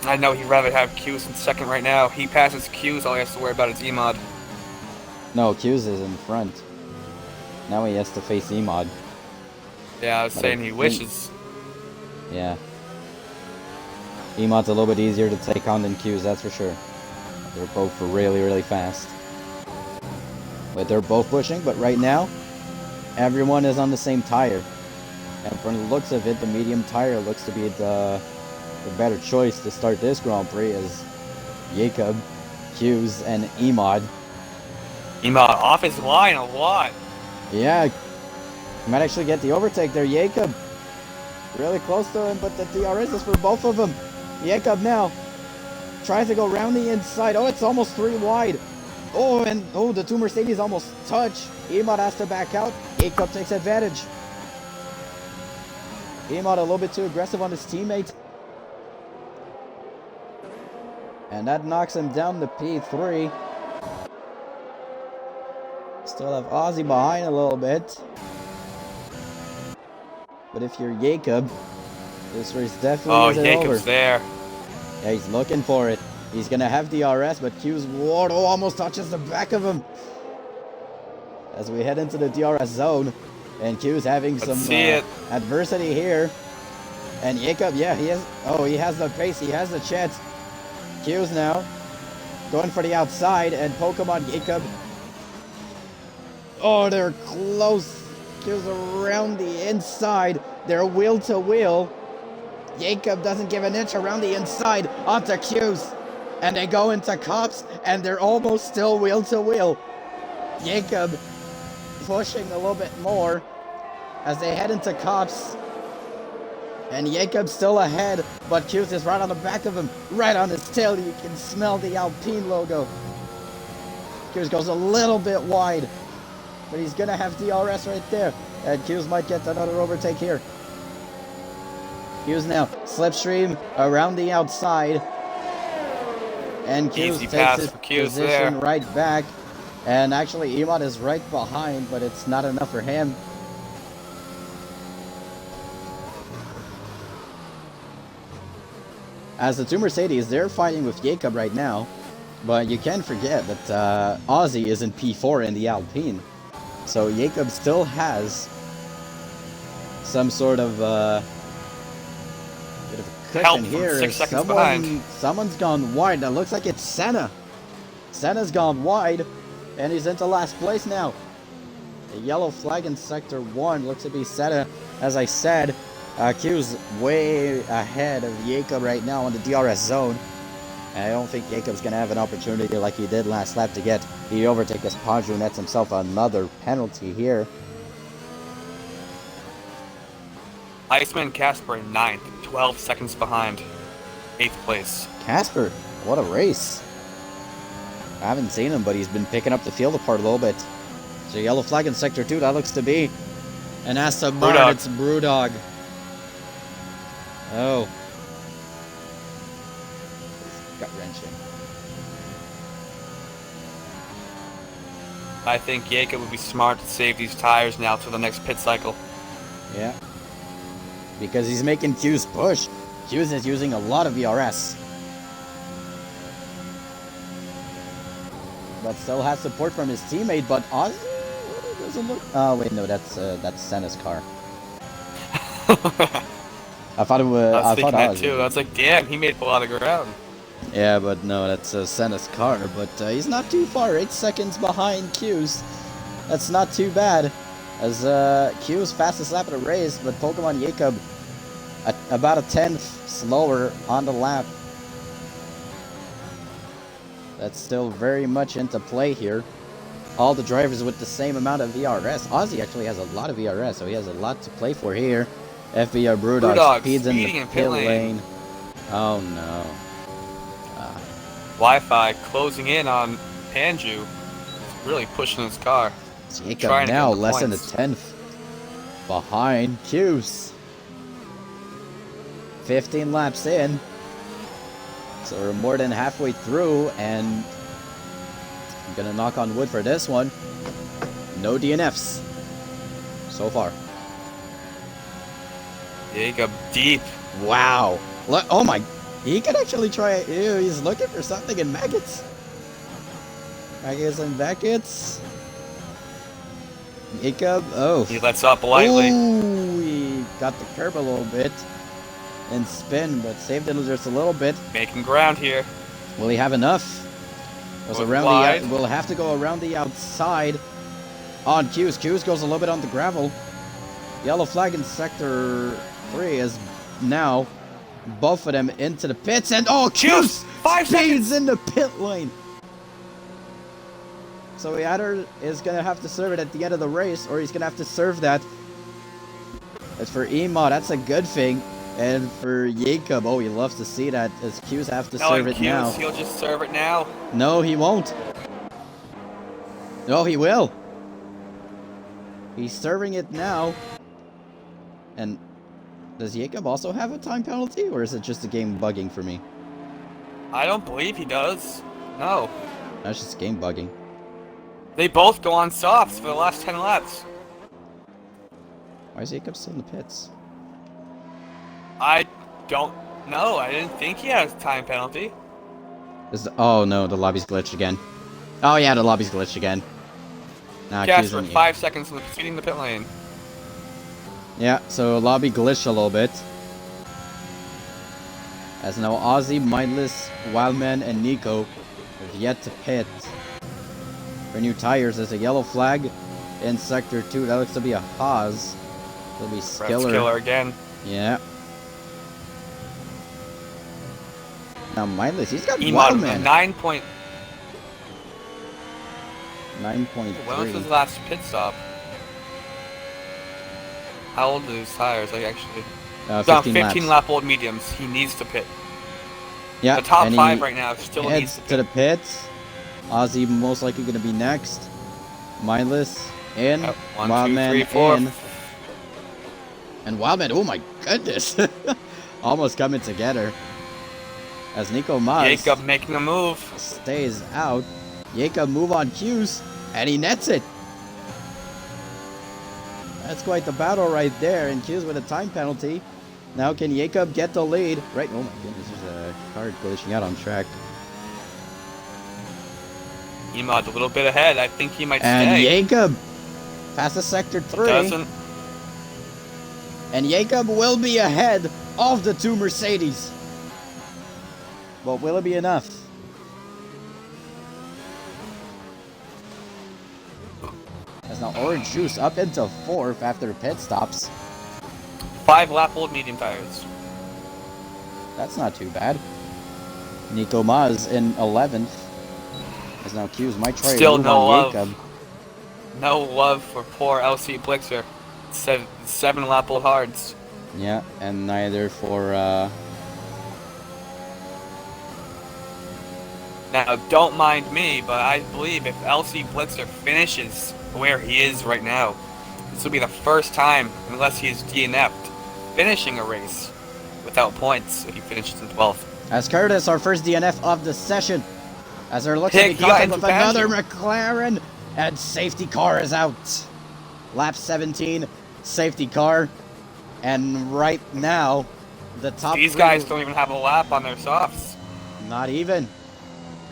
I know he'd rather have Q's in second right now. He passes Q's, all he has to worry about is Emod. No, Q's is in front. Now he has to face Emod. Yeah, I was saying he wishes. Yeah. Emod's a little bit easier to take on than Q's, that's for sure. They're both really fast. But they're both pushing, but right now, everyone is on the same tire. And from the looks of it, the medium tire looks to be the better choice to start this Grand Prix, as Jacob, Q's, and Emod. Emod off his line a lot. Yeah, he might actually get the overtake there. Jacob, really close to him, but the DRS is for both of them. Jacob now tries to go around the inside. Oh, it's almost 3 wide. Oh, and the two Mercedes almost touch. Emod has to back out. Jacob takes advantage. Emod a little bit too aggressive on his teammate. And that knocks him down to P3. Still have Ozzy behind a little bit. But if you're Jacob, this race definitely isn't over. Jacob's there. Yeah, he's looking for it. He's going to have DRS, but Q's ward almost touches the back of him. As we head into the DRS zone. And Q's having some adversity here. And Jacob, yeah, he has the pace. He has the chance. Q's now going for the outside, and Pokemon Jacob. Oh, they're close. Q's around the inside. They're wheel to wheel. Jacob doesn't give an inch around the inside onto Q's. And they go into cops, and they're almost still wheel to wheel. Jacob pushing a little bit more as they head into cops. And Jacob's still ahead, but Q's is right on the back of him, right on his tail. You can smell the Alpine logo. Q's goes a little bit wide, but he's gonna have DRS right there. And Q's might get another overtake here. Q's now slipstream around the outside. And Q's takes his position right back. And actually, Emod is right behind, but it's not enough for him. As the two Mercedes, they're fighting with Jacob right now. But you can't forget that Ozzy is in P4 in the Alpine. So Jacob still has some sort of bit of a cushion here. Help from 6 seconds behind. Someone's gone wide. That looks like it's Senna. Senna's gone wide, and he's into last place now. The yellow flag in Sector 1 looks to be Senna. As I said, Q's way ahead of Jacob right now on the DRS zone. And I don't think Jacob's going to have an opportunity like he did last lap to get the overtake as Padru nets himself another penalty here. Iceman Casper in 9th, 12 seconds behind 8th place. Casper, what a race. I haven't seen him, but he's been picking up the field apart a little bit. So yellow flag in Sector 2, that looks to be an Aston Martin. It's Brewdog. Oh. Gut-wrenching. I think Jacob would be smart to save these tires now for the next pit cycle. Yeah. Because he's making Q's push. Q's is using a lot of VRS. But still has support from his teammate, but Ozzy doesn't look... Oh, wait, no, that's Senna's car. I thought it was... I was thinking that Ozzy. too. I was like, damn, he made a lot of ground. Yeah, but no, that's Senna's car. But he's not too far. 8 seconds behind Q's. That's not too bad. As Q's fastest lap of the race, but Pokemon Jacob about a 10th slower on the lap. That's still very much into play here. All the drivers with the same amount of VRS. Ozzy actually has a lot of VRS, so he has a lot to play for here. FBR Brewdog speeds in the pit lane. Oh no. Wi-Fi closing in on Panju. Really pushing his car. Jacob now less than a 10th behind Q's. 15 laps in. So we're more than halfway through, and I'm gonna knock on wood for this one. No DNFs so far. Jacob deep. Wow. Look, oh my. He could actually try it. Ew, he's looking for something in maggots. Maggots and Beckett's. Jacob. Oh. He lets up lightly. Ooh, he got the curb a little bit. And spin, but saved it just a little bit. Making ground here. Will he have enough? We'll have to go around the outside on Q's. Q's goes a little bit on the gravel. Yellow flag in Sector 3 is now both of them into the pits. And oh, Q's 5 seconds in the pit lane. So he either is going to have to serve it at the end of the race, or he's going to have to serve that. As for Emo, that's a good thing. And for Jacob, oh, he loves to see that, as Q's have to serve it now. He'll just serve it now. No, he won't. No, he will. He's serving it now. And does Jacob also have a time penalty, or is it just a game bugging for me? I don't believe he does. No. That's just game bugging. They both go on softs for the last 10 laps. Why is Jacob still in the pits? I don't know. I didn't think he had a time penalty. Oh no, the lobby's glitched again. Oh yeah, the lobby's glitched again. Nah, Casper, 5 seconds feeding the pit lane. Yeah, so lobby glitched a little bit. As now Ozzy, Mindless, Wildman, and Nico have yet to pit for new tires. There's a yellow flag in Sector 2. That looks to be a Haas. It'll be Skiller. Skiller again. Yeah. Now Mindless, he's got Wildman. 9.3. When was his last pit stop? How old are these tires? Like actually, 15 lap old mediums. He needs to pit. Yeah. The top 5 right now still needs to pit. To the pits. Ozzy most likely going to be next. Mindless in. Yep. 1, Wildman 2, 3, 4. in. And Wildman, oh my goodness. Almost coming together. As Nico Mas Jacob making a move. Stays out. Jacob move on Q's, and he nets it. That's quite the battle right there, and Q's with a time penalty. Now can Jacob get the lead? Right, oh my goodness, there's a car glitching out on track. Emod's a little bit ahead. I think he might stay. And Jacob passes Sector 3. Doesn't. And Jacob will be ahead of the 2 Mercedes. But will it be enough? now Orange Juice up into 4th after pit stops. 5 lap old medium tires. That's not too bad. Nico Maz in 11th. As now Q's might try Still to move no on love. Jacob. No love for poor LC Blixer. 7 lap old hards. Yeah, and neither for Now, don't mind me, but I believe if LC Blixer finishes where he is right now, this will be the first time, unless he is DNF'd, finishing a race without points if he finishes in 12th. as Curtis, our first DNF of the session. As there looks to be He got contact with into another Banjo. McLaren, and safety car is out. Lap 17, safety car, and right now, the top These three- guys don't even have a lap on their softs. Not even.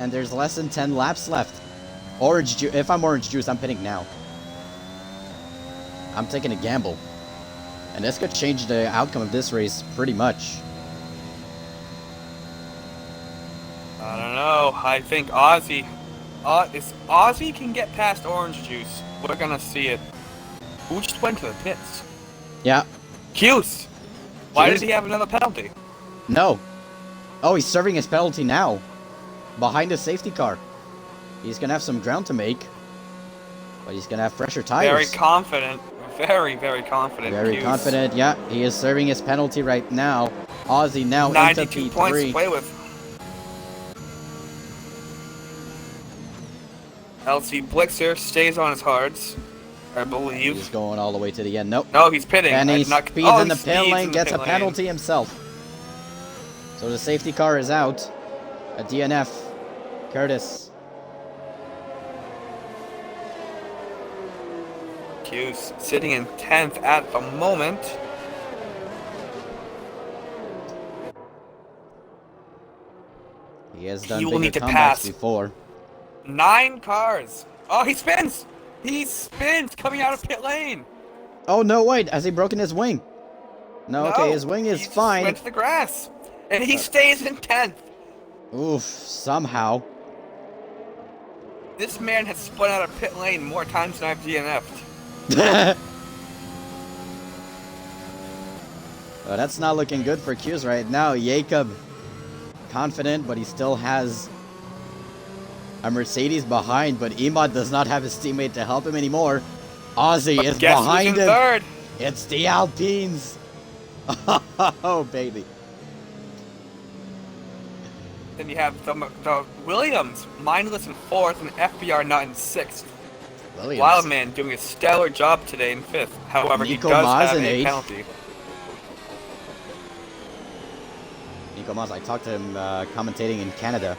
And there's less than 10 laps left. Orange Juice. If I'm Orange Juice, I'm pitting now. I'm taking a gamble. And this could change the outcome of this race pretty much. I don't know. I think Ozzy... if Ozzy can get past Orange Juice, we're gonna see it. Who just went to the pits? Yeah. Hughes! Why Hughes? did he have another penalty? No. Oh, he's serving his penalty now. Behind the safety car. He's going to have some ground to make. But he's going to have fresher tires. Very confident. Very, very confident. Very Hughes. confident. Yeah, he is serving his penalty right now. Ozzy now into 92 P3. points to play with. LC Blixer stays on his hards, I believe. He's going all the way to the end. Nope. No, he's pitting. And he Not- speeds oh, in the he pit speeds lane, in the gets a pit lane. penalty himself. So the safety car is out. A DNF. Curtis. Hughes sitting in 10th at the moment. He has done He will bigger need to comebacks pass. before. 9 cars. Oh, he spins! He spins coming out of pit lane. Oh, no, wait. Has he broken his wing? No, okay, his wing is he just fine. went to the grass. And he stays in 10th. Oof, somehow. This man has spun out of pit lane more times than I've DNF'd. Well, that's not looking good for Q's right now. Jacob, confident, but he still has a Mercedes behind, but Emad does not have his teammate to help him anymore. Ozzy is Guess behind who's in him. third? It's the Alpines. Oh, baby. Then you have the Williams, mindless in 4th, and FBR not in 6th. Williams. Wildman doing a stellar job today in 5th. However, Nico he does Maz have in a 8th. penalty. Nico Maz, I talked to him commentating in Canada,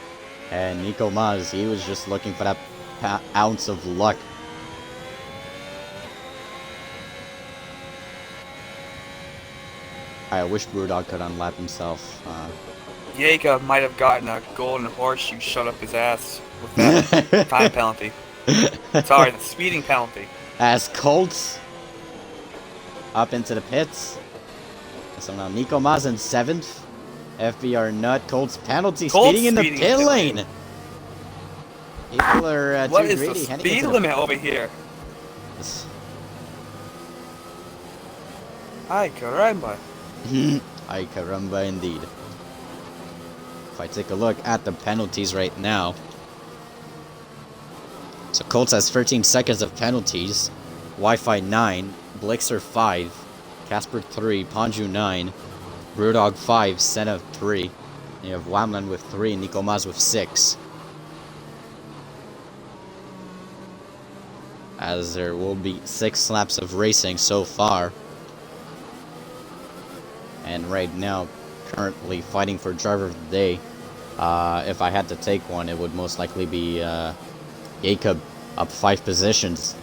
and Nico Maz, he was just looking for that ounce of luck. I wish Brewdog could unlap himself. Jacob might have gotten a golden horseshoe shut up his ass with that time penalty. Sorry, the speeding penalty. As Colts up into the pits. So now Nico Maz in 7th. FBR Nut, Colts penalty, Colts speeding in the speeding pit pit lane. People are What too is the greedy. heading speed into the- limit over here? Ay, caramba. Ay caramba indeed. If I take a look at the penalties right now. So Colts has 13 seconds of penalties. Wi-Fi 9, Blixer 5, Casper 3, Ponju 9, Brewdog 5, Senna 3. And you have Wamland with 3, and Nico Maz with 6. As there will be 6 laps of racing so far. And right now, currently fighting for driver of the day. If I had to take one, it would most likely be Jacob, up 5 positions.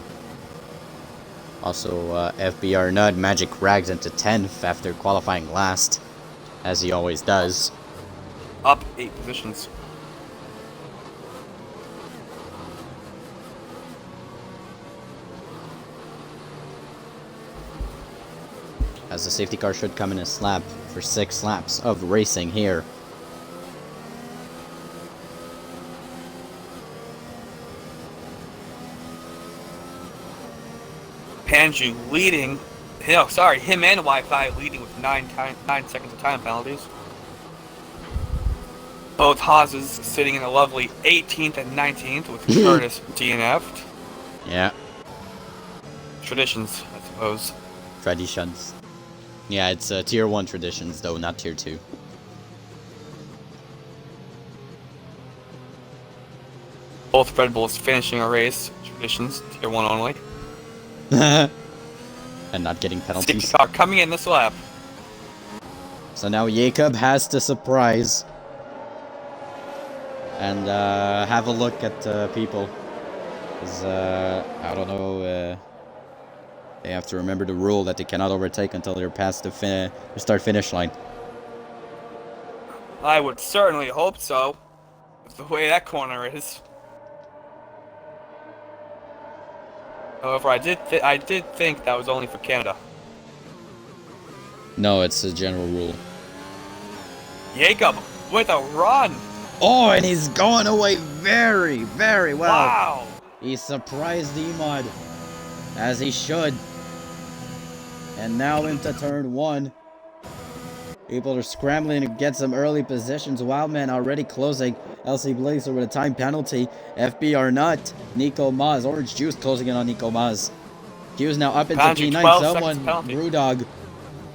Also, FBR Nud, Magic Rags into 10th after qualifying last, as he always does. Up 8 positions. As the safety car should come in a slap for 6 laps of racing here. Andrew leading. No, sorry, him and Wi-Fi leading with 9 seconds of time penalties. Both Haas's sitting in a lovely 18th and 19th with Curtis DNF'd. Yeah. Traditions, I suppose. Traditions. Yeah, it's tier 1 traditions, though, not tier 2. Both Red Bulls finishing a race. Traditions, tier 1 only. And not getting penalties. Safety car coming in this lap. So now Jacob has to surprise. And have a look at people. Because, I don't know, they have to remember the rule that they cannot overtake until they're past the start-finish line. I would certainly hope so, with the way that corner is. However, I did think that was only for Canada. No, it's a general rule. Jacob with a run. Oh, and he's going away very, very well. Wow. He surprised Emod, as he should. And now into turn 1. People are scrambling to get some early positions. Wildman already closing. LC Blazer with a time penalty. FBR not. Nico Maz. Orange Juice closing in on Nico Maz. Q's now up into P9. Someone, Brewdog,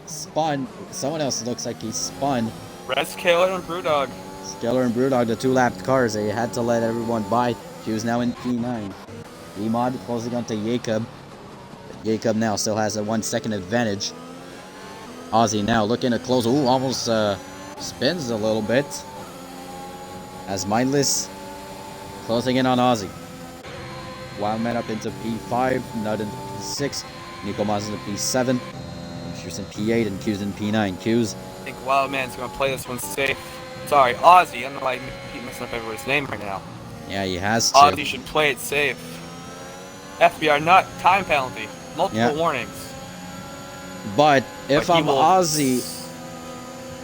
spun. Someone else looks like he spun. Res Killer and Brewdog. Skeller and Brewdog, the 2-lapped cars. They had to let everyone by. Q's now in P9. Emod closing onto Jacob. Jacob now still has a 1 second advantage. Ozzy now looking to close. Ooh, almost spins a little bit. As Mindless closing in on Ozzy. Wildman up into P5, Nut in P6, Nico Maz into P7, Q's in P8, and Q's in P9. Q's. I think Wildman's going to play this one safe. Sorry, Ozzy. I don't know why I keep messing up everybody's name right now. Yeah, he has to. Ozzy should play it safe. FBR nut, time penalty. Multiple warnings. But if But I'm Ozzy,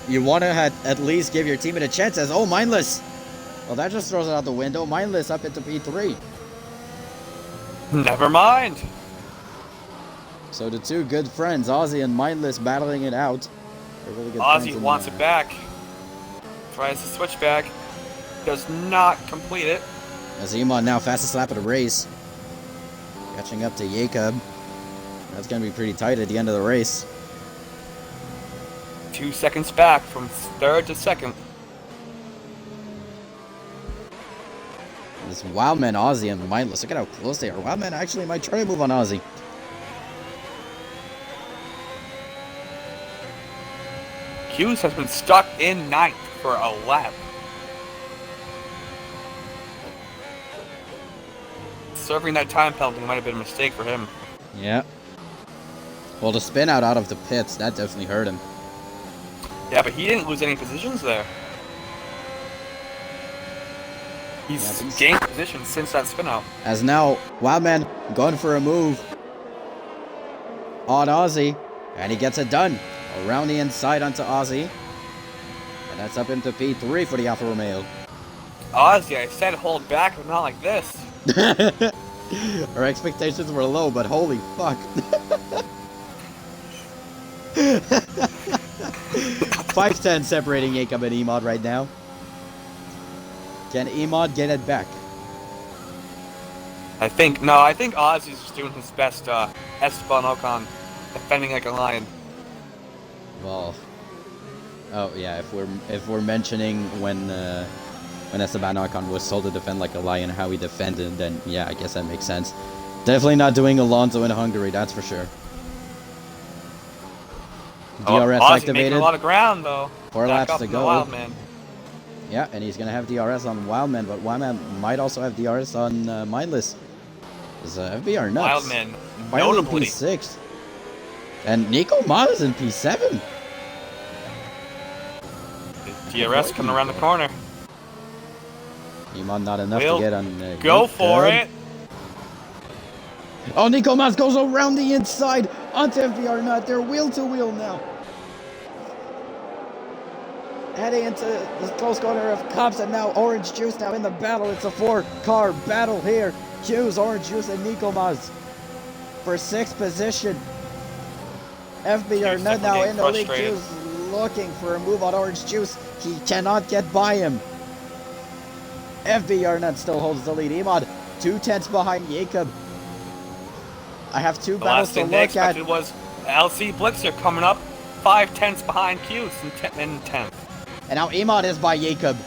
you want to at least give your teammate a chance as, oh, Mindless. Well, that just throws it out the window. Mindless up into P3. Never mind. So the two good friends, Ozzy and Mindless, battling it out. They're really good Ozzy friends wants it back. Tries to switch back. Does not complete it. As Emon now fastest lap of the race. Catching up to Jacob. That's going to be pretty tight at the end of the race. 2 seconds back from third to second. This Wildman, Ozzy, and Mindless. Look at how close they are. Wildman actually might try to move on Ozzy. Hughes has been stuck in 9th for a lap. Serving that time penalty might have been a mistake for him. Yeah. Well, the spin out of the pits, that definitely hurt him. Yeah, but he didn't lose any positions there. He's gained position since that spin out. As now, Wildman going for a move on Ozzy, and he gets it done. Around the inside onto Ozzy. And that's up into P3 for the Alfa Romeo. Ozzy, I said hold back, but not like this. Our expectations were low, but holy fuck. 5'10" separating Jacob and Emod right now. Can Emod get it back? I think Ozzy's just doing his best, Esteban Ocon, defending like a lion. Well, oh yeah, if we're mentioning when Esteban Ocon was told to defend like a lion, how he defended, then yeah, I guess that makes sense. Definitely not doing Alonso in Hungary, that's for sure. DRS Ozzy activated. making a lot of ground though. 4 laps to go. Wildman. Yeah, and he's gonna have DRS on Wildman, but Wildman might also have DRS on Mindless. Is FBR nuts? Wildman, finally notably. P6, and Nico Maz is in P7. DRS coming around the corner. Emon not enough to get on. Go for it. Oh, Nico Maz goes around the inside onto FBR Nut. They're wheel to wheel now. Heading into the close corner of Cops, and now Orange Juice now in the battle. It's a 4-car battle here. Hughes, Orange Juice, and Nico Maz for 6th position. FB Juice Arnett now definitely in the lead. frustrated. Juice looking for a move on Orange Juice. He cannot get by him. FB Arnett still holds the lead. Emod 2/10 behind Jacob. I have two The battles last to thing they look at. expected was LC Blixer coming up 5/10 behind Q's in 10th. And now Emod is by Jacob.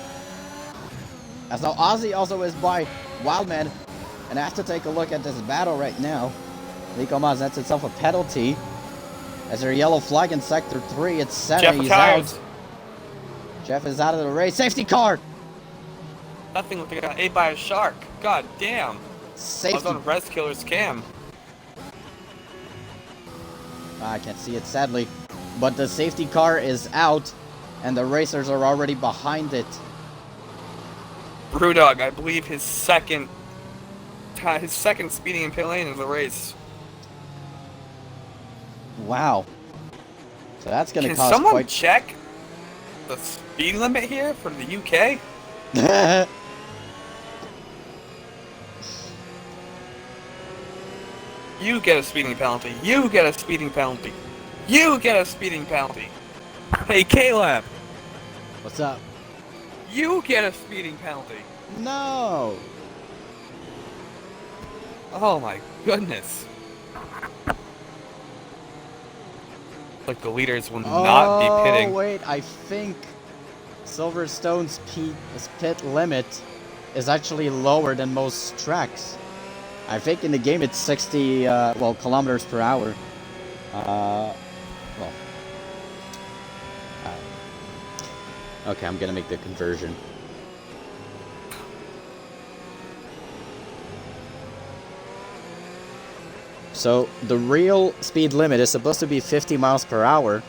As now Ozzy also is by Wildman. And I have to take a look at this battle right now. Nico Maz, that's itself a penalty. As their yellow flag in Sector 3, it's Senna, Jeff he's retires. out. Jeff is out of the race. Safety car! Nothing like they got ate by a shark. God damn. I was Safety. on Res Killer's cam. I can't see it, sadly. But the safety car is out, and the racers are already behind it. Brewdog, I believe his second speeding in pit lane of the race. Wow. So that's going to Can cost someone quite... check the speed limit here for the UK? You get a speeding penalty. You get a speeding penalty. You get a speeding penalty. Hey, Caleb. What's up? You get a speeding penalty. No! Oh my goodness. Like the leaders will not be pitting. Oh, wait, I think Silverstone's pit limit is actually lower than most tracks. I think in the game it's 60, kilometers per hour. Okay, I'm gonna make the conversion. So, the real speed limit is supposed to be 50 miles per hour,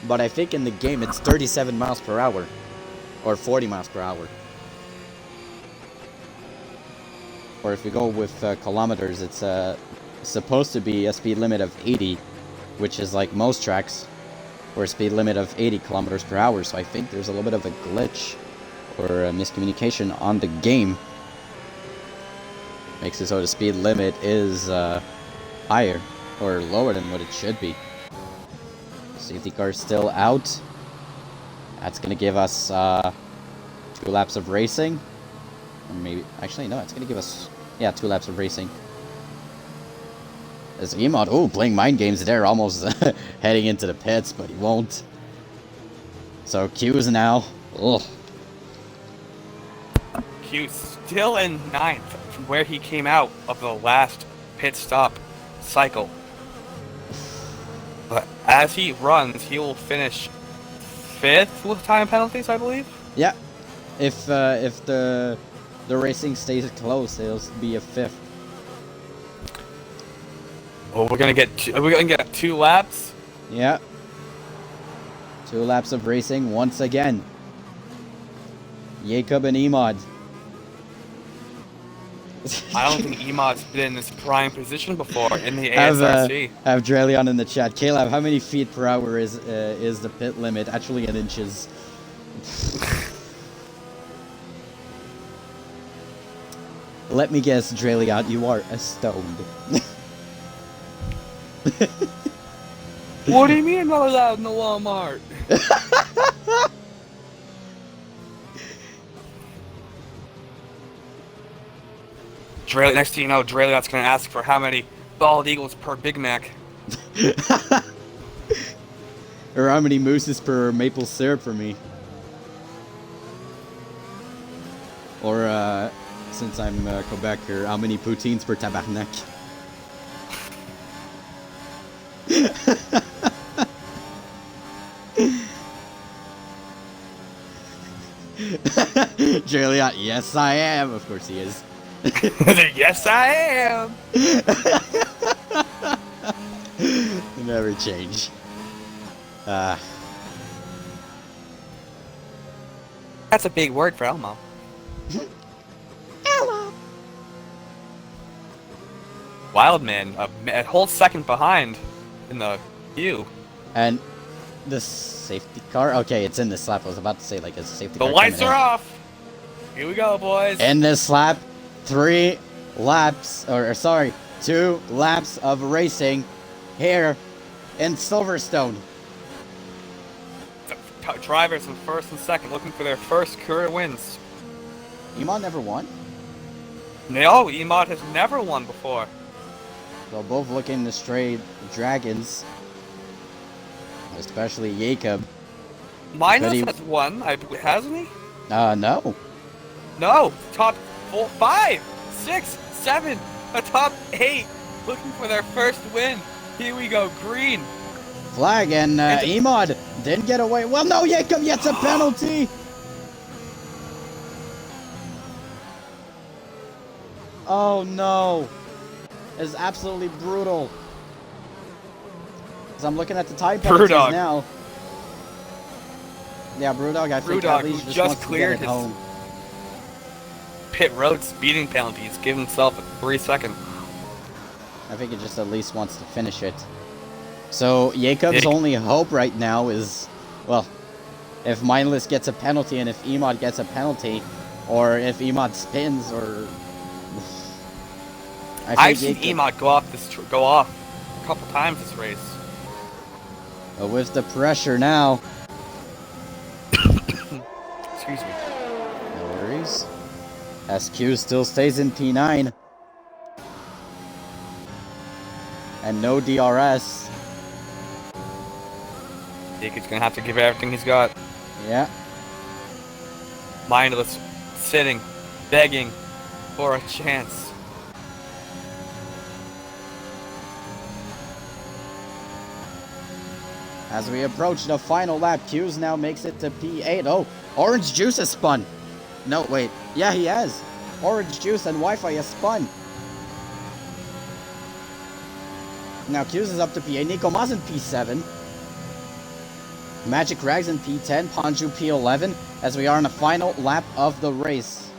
but I think in the game it's 37 miles per hour. Or 40 miles per hour. Or if you go with kilometers, it's supposed to be a speed limit of 80, which is like most tracks, or a speed limit of 80 kilometers per hour. So I think there's a little bit of a glitch or a miscommunication on the game. Makes it so the speed limit is higher or lower than what it should be. Safety car still out. That's gonna give us 2 laps of racing. Or maybe, actually no, it's gonna give us, 2 laps of racing. As Emod, playing mind games there, almost heading into the pits, but he won't. So Q is now, Q still in 9th from where he came out of the last pit stop cycle. But as he runs, he will finish 5th with time penalties, I believe. Yeah, if the racing stays close, it'll be a 5th. Oh, we're gonna get 2 laps. Yeah, 2 laps of racing once again. Jacob and Emod. I don't think Emod's been in this prime position before in the ASRC. Have Drelion in the chat. Caleb, how many feet per hour is the pit limit? Actually, in inches. Let me guess, Drelion, you are stoned. What do you mean I'm not allowed in the Walmart? Next thing you know, Drelion's gonna ask for how many bald eagles per Big Mac. Or how many mooses per maple syrup for me. Or, since I'm Quebecer, how many poutines per tabarnak? Juliet, yes I am. Of course he is. Yes, I am. Never change. That's a big word for Elmo. Elmo. Wildman, a whole second behind in the queue. And the safety car? Okay, it's in this lap. I was about to say, like, it's a safety The car. lights coming are in. off. Here we go, boys. In this lap, 3 laps, or sorry, 2 laps of racing here in Silverstone. The drivers in first and second looking for their first career wins. Emad never won? No, Emad has never won before. Well, both looking to straight dragons. Especially Jacob. Minus has won, hasn't he? No. No, top 4, 5, 6, 7, a top 8 looking for their first win. Here we go, green. Flag, and Emad didn't get away. Well, no, Jacob gets a penalty. Oh no. It's absolutely brutal. Because I'm looking at the time penalties now. Yeah, Brewdog, I think at least just wants to get it home. Pit road speeding penalties, give himself 3 seconds. I think he just at least wants to finish it. So Jacob's only hope right now is, well, if Mindless gets a penalty and if Emad gets a penalty, or if Emad spins, or I've seen Emad go off a couple times this race. But with the pressure now. Excuse me. No worries. SQ still stays in P9. And no DRS. Jacob's gonna have to give everything he's got. Yeah. Mindless, sitting, begging for a chance. As we approach the final lap, Q's now makes it to P8. Oh, Orange Juice has spun. No, wait. Yeah, he has. Orange Juice and Wi-Fi has spun. Now Q's is up to P8. Nico Maz in P7. Magic Rags in P10. Panju P11. As we are on the final lap of the race.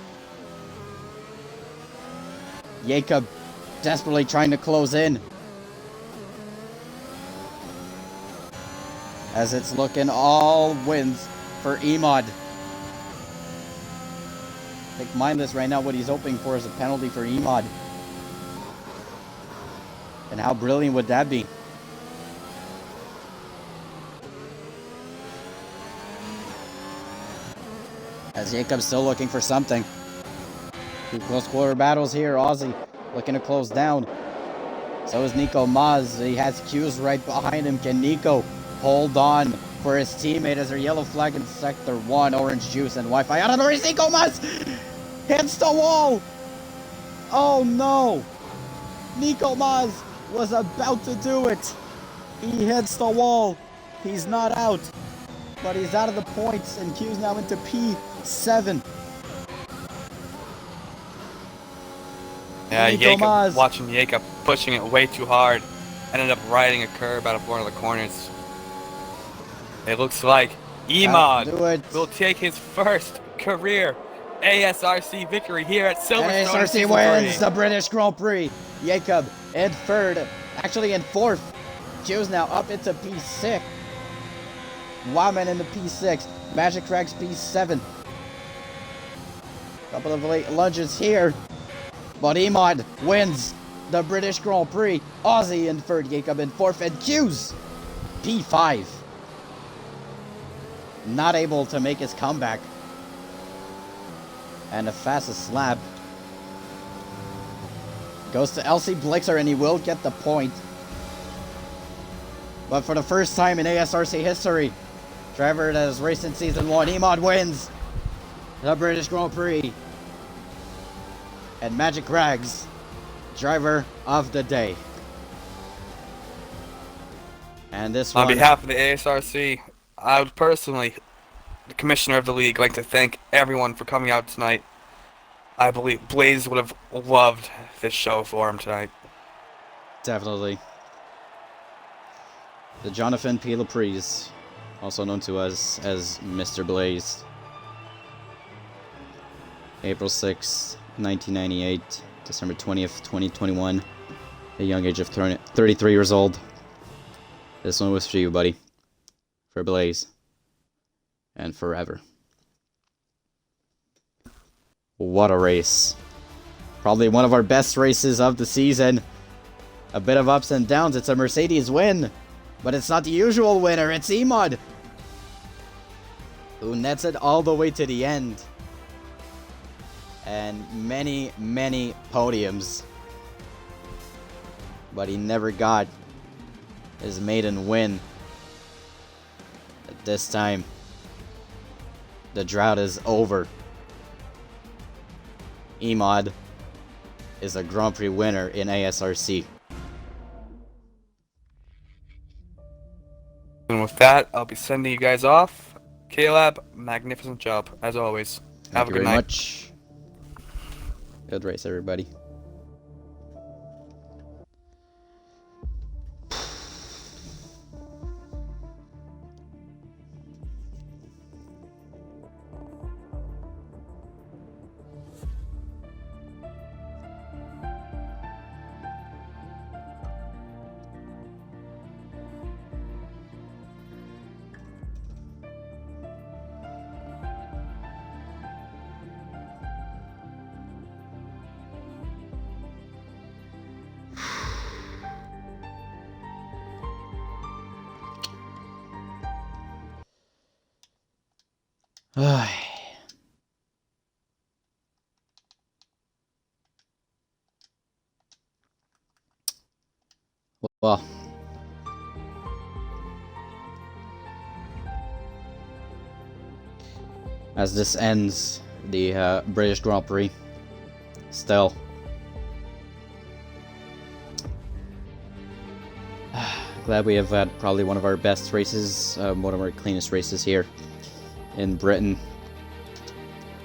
Jacob desperately trying to close in. As it's looking all wins for Emad. I think Mindless right now, what he's hoping for is a penalty for Emad. And how brilliant would that be? As Jacob's still looking for something. 2 close quarter battles here. Aussie looking to close down. So is Nico Maz. He has Q's right behind him. Can Nico hold on for his teammate as their yellow flag in sector 1, Orange Juice and Wi-Fi out of the race. Nico Maz hits the wall. Oh no. Nico Maz was about to do it. He hits the wall. He's not out, but he's out of the points, and Q's now into P7. Yeah, Jacob, watching Jacob pushing it way too hard, ended up riding a curb out of one of the corners. It looks like Emad will take his first career ASRC victory here at Silverstone. ASRC wins the British Grand Prix. Jacob in third, actually in fourth. Q's now up into P6. Wildman in the P6. Magic Rags P7. Couple of late lunges here. But Emad wins the British Grand Prix. Aussie in third, Jacob in fourth, and Q's P5. Not able to make his comeback. And the fastest lap goes to LC Blixer, and he will get the point. But for the first time in ASRC history, driver that has raced in Season 1, Emad wins the British Grand Prix. And Magic Rags, driver of the day. And this one, on behalf of the ASRC, I would personally, the commissioner of the league, like to thank everyone for coming out tonight. I believe Blaze would have loved this show for him tonight. Definitely. The Jonathan P. Laprise, also known to us as Mr. Blaze. April 6th, 1998, December 20th, 2021. A young age of 33 years old. This one was for you, buddy. For Blaze. And forever. What a race. Probably one of our best races of the season. A bit of ups and downs. It's a Mercedes win. But it's not the usual winner. It's Emod, who nets it all the way to the end. And many, many podiums. But he never got his maiden win. At this time, the drought is over. Emod is a Grand Prix winner in ASRC. And with that, I'll be sending you guys off. K-Lab, magnificent job, as always. Have a good night. Thank you very much. Good race, everybody. Well, as this ends the British Grand Prix, still, glad we have had probably one of our best races, one of our cleanest races here in Britain.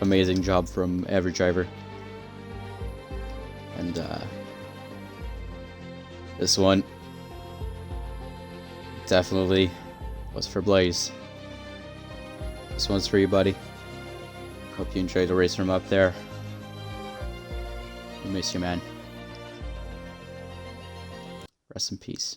Amazing job from every driver. And this one definitely was for Blaze. This one's for you, buddy. Hope you enjoyed the race from up there. We miss you, man. Rest in peace.